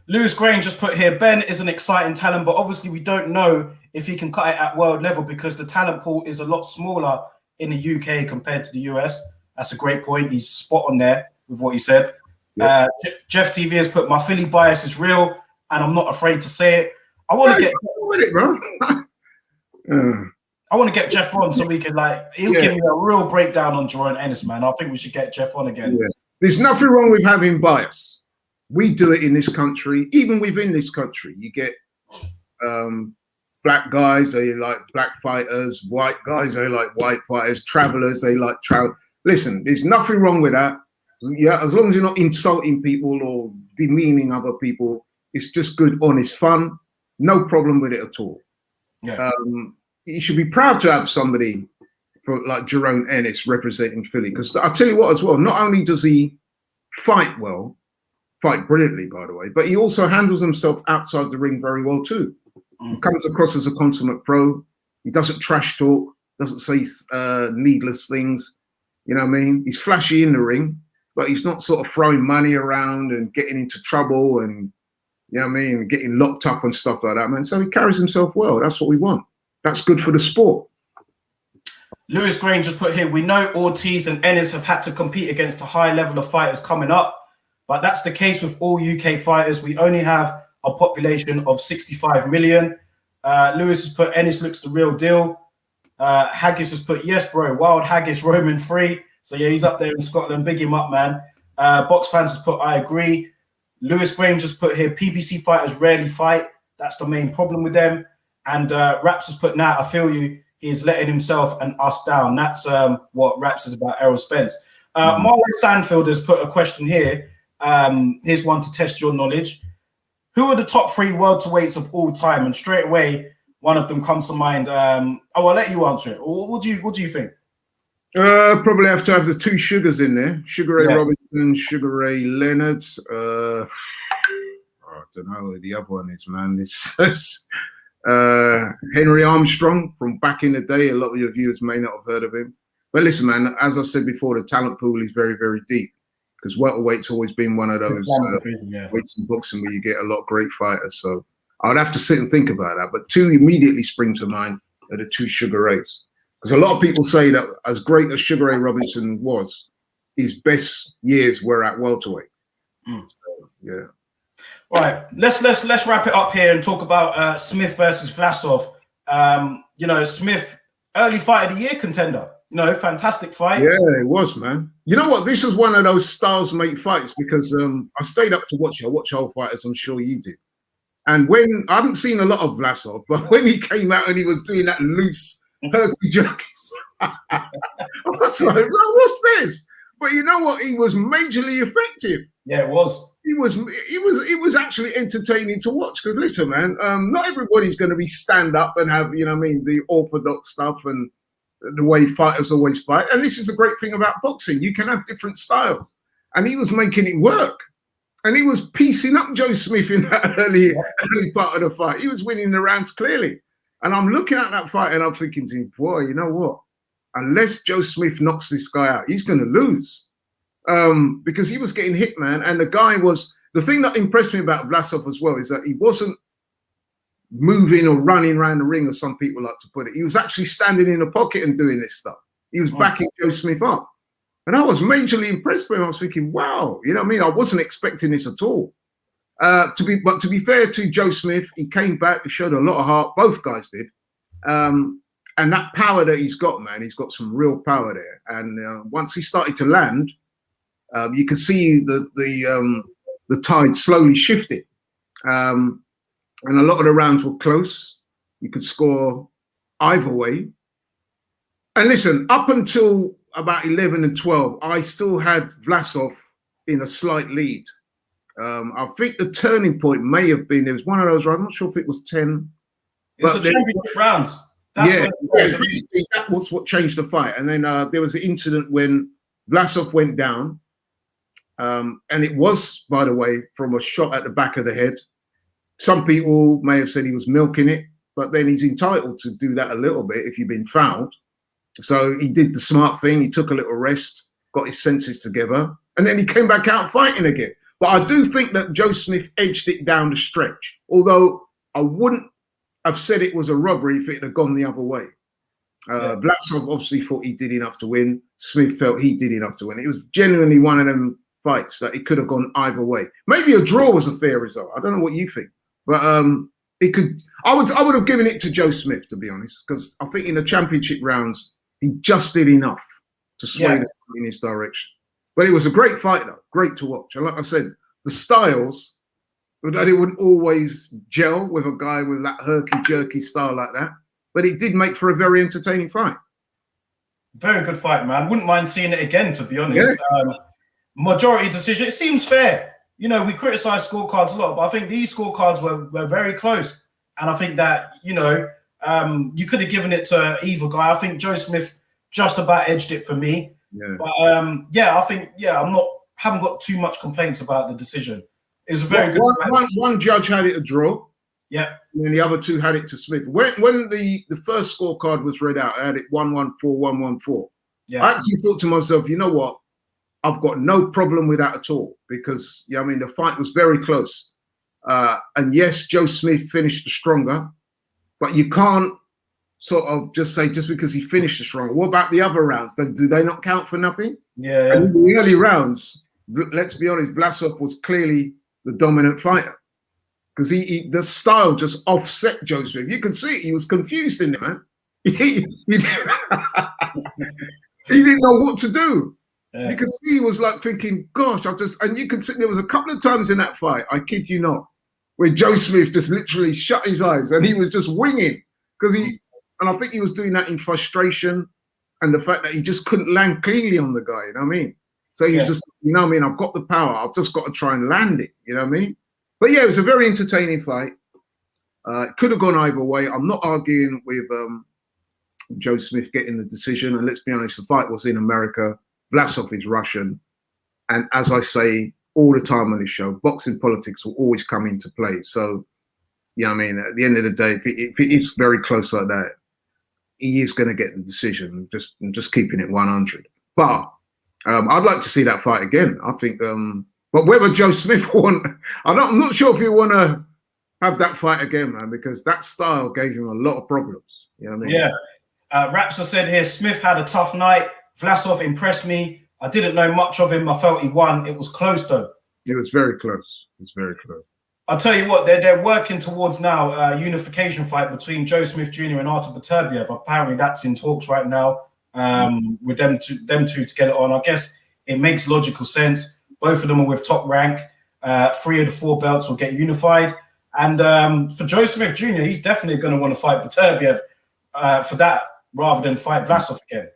Lewis Grain just put here, Ben is an exciting talent, but obviously we don't know if he can cut it at world level because the talent pool is a lot smaller in the UK compared to the US. That's a great point. He's spot on there with what he said. Yeah. Jeff TV has put, my Philly bias is real and I'm not afraid to say it. I want to get with it, bro. I want to get Jeff on so we can, like, he'll give me a real breakdown on Jerome Ennis, man. I think we should get Jeff on again. Yeah. There's nothing wrong with having bias. We do it in this country. Even within this country, you get black guys, they like black fighters, white guys, they like white fighters, travelers, they like travel. Listen, there's nothing wrong with that. Yeah, as long as you're not insulting people or demeaning other people, it's just good, honest fun. No problem with it at all. Yeah. You should be proud to have somebody for like Jerome Ennis representing Philly. Because I'll tell you what as well, not only does he fight well, fight brilliantly, by the way, but he also handles himself outside the ring very well too. He comes across as a consummate pro. He doesn't trash talk, doesn't say needless things. You know what I mean? He's flashy in the ring, but he's not sort of throwing money around and getting into trouble and, you know what I mean, getting locked up and stuff like that, man. So he carries himself well. That's what we want. That's good for the sport. Lewis Grain just put here, we know Ortiz and Ennis have had to compete against a high level of fighters coming up, but that's the case with all UK fighters. We only have a population of 65 million. Lewis has put, Ennis looks the real deal. Haggis has put, yes, bro, Wild Haggis, Roman free. So yeah, he's up there in Scotland. Big him up, man. Box fans has put, I agree. Lewis Grain just put here, PBC fighters rarely fight. That's the main problem with them. And Raps has put, I feel you. He's letting himself and us down. That's what Raps is about Errol Spence. Marlon Stanfield has put a question here. Here's one to test your knowledge. Who are the top 3 welterweights of all time? And straight away, one of them comes to mind. I'll let you answer it. What do you think? Probably have to have the 2 Sugars in there. Sugar Ray Robinson, Sugar Ray Leonard. I don't know who the other one is, man. It's Henry Armstrong from back in the day. A lot of your viewers may not have heard of him. But listen, man, as I said before, the talent pool is very, very deep because welterweight's always been one of those weights in boxing where you get a lot of great fighters. So I would have to sit and think about that. But 2 immediately spring to mind are the 2 Sugar Rays. Because a lot of people say that as great as Sugar Ray Robinson was, his best years were at welterweight. So, yeah. All right, let's wrap it up here and talk about Smith versus Vlasov. You know, Smith, early fight of the year contender. You know, fantastic fight. Yeah, it was, man. You know what? This was one of those styles mate fights because I stayed up to watch it. I watch whole fighters, I'm sure you did. And when I haven't seen a lot of Vlasov, but when he came out and he was doing that loose herky jerkies, I was like, bro, what's this? But you know what? He was majorly effective. Yeah, it was. It was actually entertaining to watch because listen, man, not everybody's going to be stand up and have, you know what I mean, the orthodox stuff and the way fighters always fight. And this is the great thing about boxing. You can have different styles. And he was making it work. And he was piecing up Joe Smith in that early part of the fight. He was winning the rounds clearly. And I'm looking at that fight and I'm thinking to him, boy, you know what? Unless Joe Smith knocks this guy out, he's going to lose. Because he was getting hit, man. And the guy was, the thing that impressed me about Vlasov as well is that he wasn't moving or running around the ring, as some people like to put it. He was actually standing in the pocket and doing this stuff. He was backing Joe Smith up. And I was majorly impressed by him. I was thinking, wow, you know what I mean? I wasn't expecting this at all. To be fair to Joe Smith, he came back. He showed a lot of heart. Both guys did. And that power that he's got, man, he's got some real power there. And once he started to land, you could see the tide slowly shifted. And a lot of the rounds were close. You could score either way. And listen, up until about 11 and 12, I still had Vlasov in a slight lead. I think the turning point may have been, there was one of those, I'm not sure if it was 10. It's the championship rounds. That was what changed the fight. And then there was an incident when Vlasov went down. And it was, by the way, from a shot at the back of the head. Some people may have said he was milking it, but then he's entitled to do that a little bit if you've been fouled. So he did the smart thing. He took a little rest, got his senses together, and then he came back out fighting again. But I do think that Joe Smith edged it down the stretch, although I wouldn't have said it was a robbery if it had gone the other way. Vlasov obviously thought he did enough to win. Smith felt he did enough to win. It was genuinely one of them fights that it could have gone either way. Maybe a draw was a fair result. I don't know what you think, but it could. I would have given it to Joe Smith, to be honest, because I think in the championship rounds he just did enough to sway the fight in his direction. But it was a great fight, though. Great to watch. And like I said, the styles, they wouldn't always gel with a guy with that herky-jerky style like that. But it did make for a very entertaining fight. Very good fight, man. Wouldn't mind seeing it again, to be honest. Yeah. Majority decision. It seems fair. You know, we criticize scorecards a lot, but I think these scorecards were very close. And I think that, you know, you could have given it to either guy. I think Joe Smith just about edged it for me. Yeah. But I think haven't got too much complaints about the decision. It was a very good one judge had it a draw. Yeah. And the other two had it to Smith. When the first scorecard was read out, I had it 1-1-4, 1-1-4. Yeah. I actually thought to myself, you know what? I've got no problem with that at all, because I mean the fight was very close. And yes, Joe Smith finished the stronger, but you can't sort of just say just because he finished the stronger. What about the other rounds? Do they not count for nothing? Yeah. And in the early rounds, let's be honest, Vlasov was clearly the dominant fighter, because the style just offset Joe Smith. You could see he was confused in it, man. He didn't know what to do. Yeah. You could see he was like thinking, gosh, and you could see there was a couple of times in that fight, I kid you not, where Joe Smith just literally shut his eyes and he was just winging, and I think he was doing that in frustration and the fact that he just couldn't land cleanly on the guy, you know what I mean? So he was just, you know what I mean, I've got the power, I've just got to try and land it, you know what I mean? But yeah, it was a very entertaining fight. It could have gone either way. I'm not arguing with Joe Smith getting the decision, and let's be honest, the fight was in America. Vlasov is Russian. And as I say all the time on this show, boxing politics will always come into play. So, you know what I mean? At the end of the day, if it is very close like that, he is going to get the decision. I'm just keeping it 100. But I'd like to see that fight again. I think, but whether Joe Smith won, I'm not sure if you want to have that fight again, man, because that style gave him a lot of problems. You know what I mean? Yeah. Rapsa said here, Smith had a tough night. Vlasov impressed me. I didn't know much of him. I felt he won. It was close, though. It was very close. It was very close. I'll tell you what, they're working towards now a unification fight between Joe Smith Jr. and Artur Beterbiev. Apparently, that's in talks right now with them two to get it on. I guess it makes logical sense. Both of them are with top rank. 3 of the 4 belts will get unified. And for Joe Smith Jr., he's definitely going to want to fight Beterbiev for that rather than fight Vlasov again.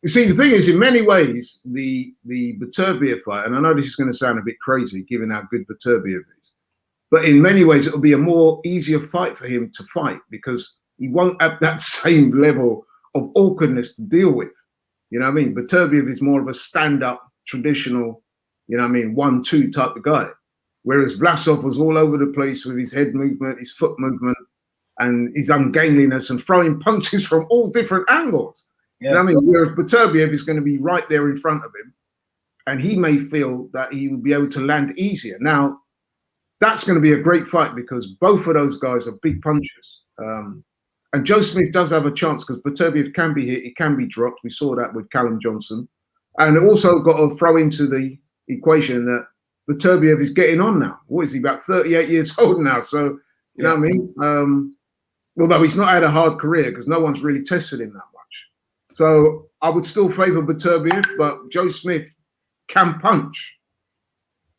You see, the thing is, in many ways, the Beterbiev fight, and I know this is going to sound a bit crazy given how good Beterbiev is, but in many ways, it'll be a more easier fight for him to fight because he won't have that same level of awkwardness to deal with. You know what I mean? Beterbiev is more of a stand-up, traditional, you know what I mean, 1-2 type of guy. Whereas Vlasov was all over the place with his head movement, his foot movement, and his ungainliness and throwing punches from all different angles. Yeah. You know what I mean? Whereas Beterbiev is going to be right there in front of him, and he may feel that he will be able to land easier. Now, that's going to be a great fight because both of those guys are big punchers. And Joe Smith does have a chance because Beterbiev can be hit, he can be dropped. We saw that with Callum Johnson. And also got to throw into the equation that Beterbiev is getting on now. What is he, about 38 years old now? So, you know what I mean? Although he's not had a hard career because no one's really tested him that much. So I would still favour Beterbiev, but Joe Smith can punch.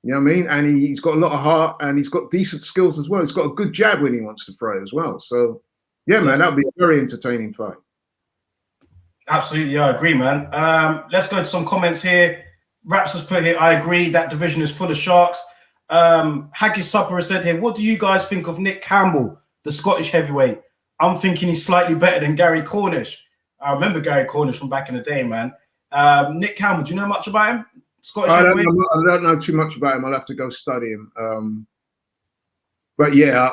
You know what I mean? And he's got a lot of heart and he's got decent skills as well. He's got a good jab when he wants to throw as well. So, yeah, man, that'll be a very entertaining fight. Absolutely, I agree, man. Let's go to some comments here. Raps has put here, I agree, that division is full of sharks. Haggis Supper has said here, what do you guys think of Nick Campbell, the Scottish heavyweight? I'm thinking he's slightly better than Gary Cornish. I remember Gary Cornish from back in the day, man. Nick Campbell, do you know much about him? Scottish heavyweight? I don't know too much about him. I'll have to go study him. But yeah,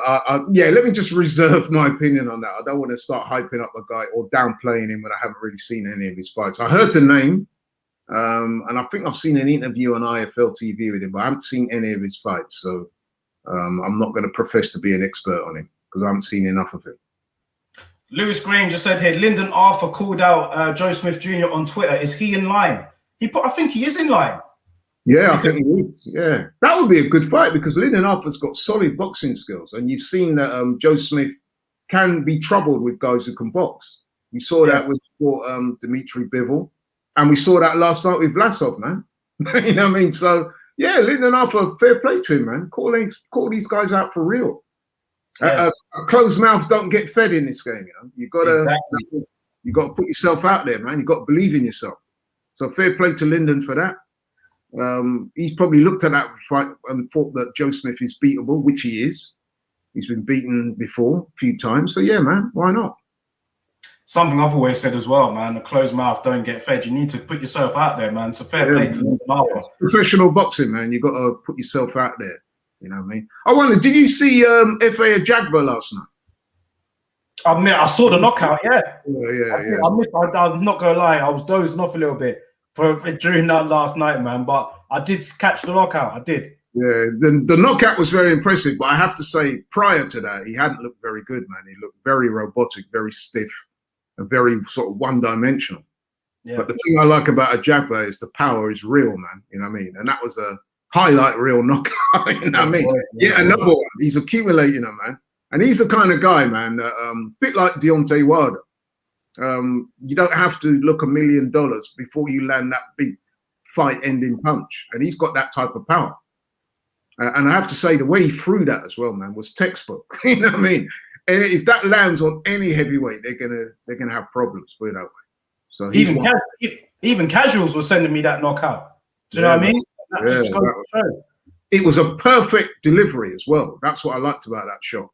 let me just reserve my opinion on that. I don't want to start hyping up a guy or downplaying him when I haven't really seen any of his fights. I heard the name, and I think I've seen an interview on IFL TV with him, but I haven't seen any of his fights. So I'm not going to profess to be an expert on him because I haven't seen enough of him. Lewis Green just said here, Lyndon Arthur called out Joe Smith Jr. on Twitter. Is he in line? I think he is in line. Yeah, I think he is. Yeah, that would be a good fight because Lyndon Arthur's got solid boxing skills, and you've seen that Joe Smith can be troubled with guys who can box. We saw that with Dimitri Bivol, and we saw that last night with Vlasov, man. You know what I mean? So yeah, Lyndon Arthur, fair play to him, man. Call these guys out for real. A closed mouth don't get fed in this game. You got to put yourself out there, man. You got to believe in yourself. So fair play to Lyndon for that. He's probably looked at that fight and thought that Joe Smith is beatable, which he is. He's been beaten before a few times. So yeah, man, why not? Something I've always said as well, man. A closed mouth don't get fed. You need to put yourself out there, man. So fair play to Lyndon Arthur. Professional boxing, man. You got to put yourself out there. You know what I mean? I wonder, did you see F.A. Ajagba last night? I saw the knockout, yeah. Yeah. I'm not going to lie, I was dozing off a little bit during that last night, man. But I did catch the knockout, I did. Yeah, the knockout was very impressive. But I have to say, prior to that, he hadn't looked very good, man. He looked very robotic, very stiff, and very sort of one-dimensional. Yeah. But the thing I like about Ajagba is the power is real, man. You know what I mean? And that was a highlight reel knockout. You know what I mean? Yeah, another one. He's accumulating them, man. And he's the kind of guy, man, that, bit like Deontay Wilder. You don't have to look $1 million before you land that big fight-ending punch. And he's got that type of power. And I have to say, the way he threw that as well, man, was textbook. You know what I mean? And if that lands on any heavyweight, they're gonna have problems, put it that way. So even casuals were sending me that knockout. Do you know what I mean? It was a perfect delivery as well. That's what I liked about that shot.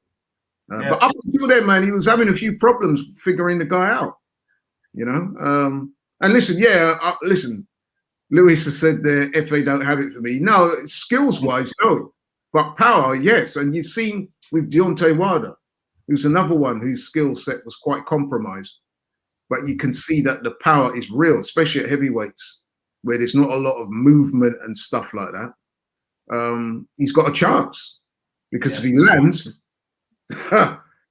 But up until then, man, he was having a few problems figuring the guy out. You know, and listen, listen. Lewis has said the FA don't have it for me. No, skills-wise, no, but power, yes. And you've seen with Deontay Wilder, who's another one whose skill set was quite compromised. But you can see that the power is real, especially at heavyweights, where there's not a lot of movement and stuff like that. He's got a chance because if he lands,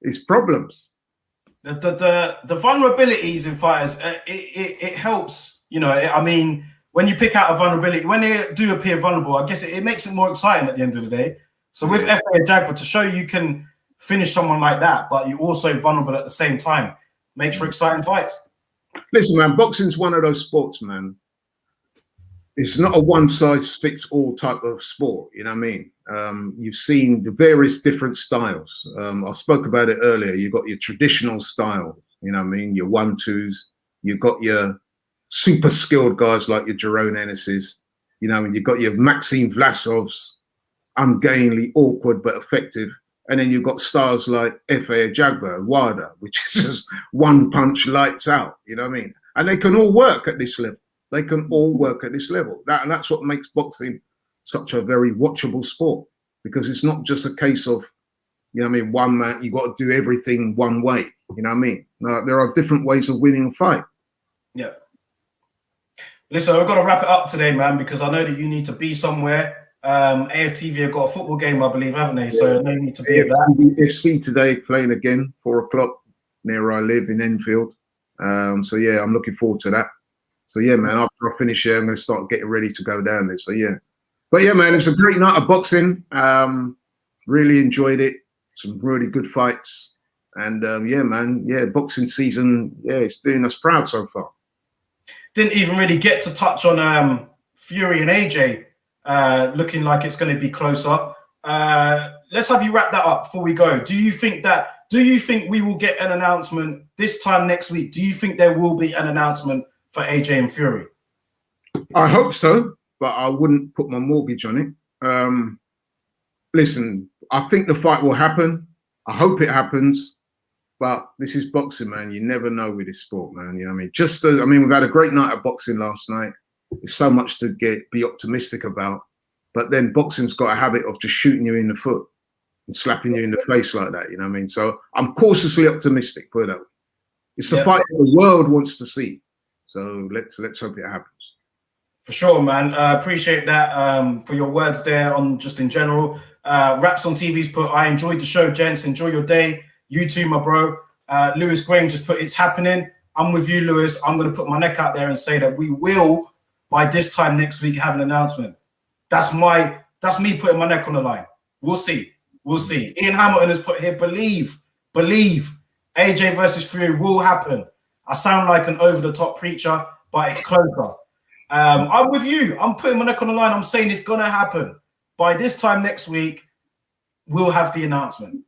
it's problems. The vulnerabilities in fighters, it helps. You know, I mean, when you pick out a vulnerability, when they do appear vulnerable, I guess it makes it more exciting at the end of the day. So with F.A. Ajagba, to show you can finish someone like that, but you're also vulnerable at the same time, makes for exciting fights. Listen, man, boxing's one of those sports, man. It's not a one-size-fits-all type of sport, you know what I mean? You've seen the various different styles. I spoke about it earlier. You've got your traditional style, you know what I mean? Your 1-2s. You've got your super skilled guys like your Jerome Ennis's. You know what I mean? You've got your Maxime Vlasovs, ungainly, awkward, but effective. And then you've got stars like F.A. Ajagba and Wilder, which is just one punch lights out, you know what I mean? And they can all work at this level. They can all work at this level. And that's what makes boxing such a very watchable sport, because it's not just a case of, you know what I mean, one man, you got to do everything one way, you know what I mean? There are different ways of winning a fight. Yeah. Listen, we've got to wrap it up today, man, because I know that you need to be somewhere. AFTV have got a football game, I believe, haven't they? So no need to be at that. FC today playing again, 4 o'clock near where I live in Enfield. So yeah, I'm looking forward to that. So yeah, man, after I finish here, I'm going to start getting ready to go down there. So yeah. But yeah, man, it was a great night of boxing. Really enjoyed it. Some really good fights. And yeah, man, yeah, boxing season, yeah, it's doing us proud so far. Didn't even really get to touch on Fury and AJ looking like it's going to be closer. Let's have you wrap that up before we go. Do you think we will get an announcement this time next week? Do you think there will be an announcement for AJ and Fury? I hope so, but I wouldn't put my mortgage on it. Listen, I think the fight will happen. I hope it happens. But this is boxing, man. You never know with this sport, man. You know what I mean? We've had a great night of boxing last night. There's so much to be optimistic about. But then boxing's got a habit of just shooting you in the foot and slapping you in the face like that. You know what I mean? So I'm cautiously optimistic, put it that way. It's the fight the world wants to see. So let's hope it happens. For sure, man. Appreciate that for your words there on just in general. Raps on TV's put, I enjoyed the show, gents. Enjoy your day. You too, my bro. Lewis Grange just put, it's happening. I'm with you, Lewis. I'm going to put my neck out there and say that we will, by this time next week, have an announcement. That's me putting my neck on the line. We'll see. We'll see. Ian Hamilton has put here, believe. AJ versus Fury will happen. I sound like an over-the-top preacher, but it's closer. I'm with you. I'm putting my neck on the line. I'm saying it's going to happen. By this time next week, we'll have the announcement.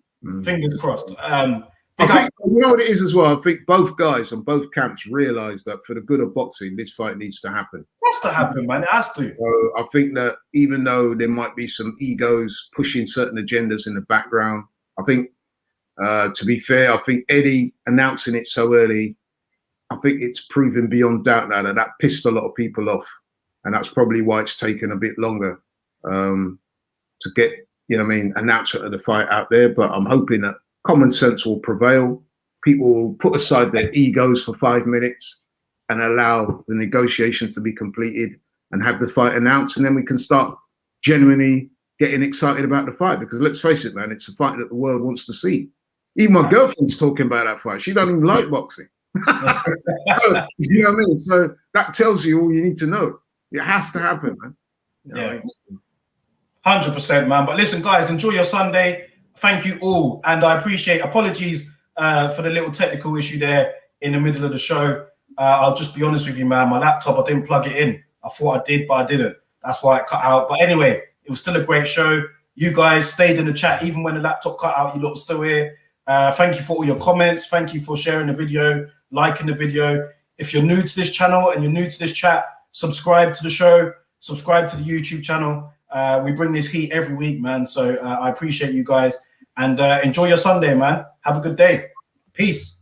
Fingers crossed. I think, you know what it is as well? I think both guys on both camps realise that for the good of boxing, this fight needs to happen. It has to happen, man. It has to. So I think that even though there might be some egos pushing certain agendas in the background, I think, to be fair, I think Eddie announcing it so early, I think it's proven beyond doubt now that pissed a lot of people off. And that's probably why it's taken a bit longer to get, you know what I mean, announcement of the fight out there. But I'm hoping that common sense will prevail. People will put aside their egos for 5 minutes and allow the negotiations to be completed and have the fight announced. And then we can start genuinely getting excited about the fight. Because let's face it, man, it's a fight that the world wants to see. Even my girlfriend's talking about that fight. She don't even like boxing. You know what I mean? So that tells you all you need to know. It has to happen, man. You know, yeah. 100%, man. But listen, guys, enjoy your Sunday. Thank you all. And I appreciate, apologies for the little technical issue there in the middle of the show. I'll just be honest with you, man. My laptop, I didn't plug it in. I thought I did, but I didn't. That's why it cut out. But anyway, it was still a great show. You guys stayed in the chat. Even when the laptop cut out, you lot were still here. Thank you for all your comments. Thank you for sharing the video, liking the video. If you're new to this channel and you're new to this chat, subscribe to the show, subscribe to the YouTube channel. We bring this heat every week, man. So I appreciate you guys. And enjoy your Sunday, man. Have a good day. Peace.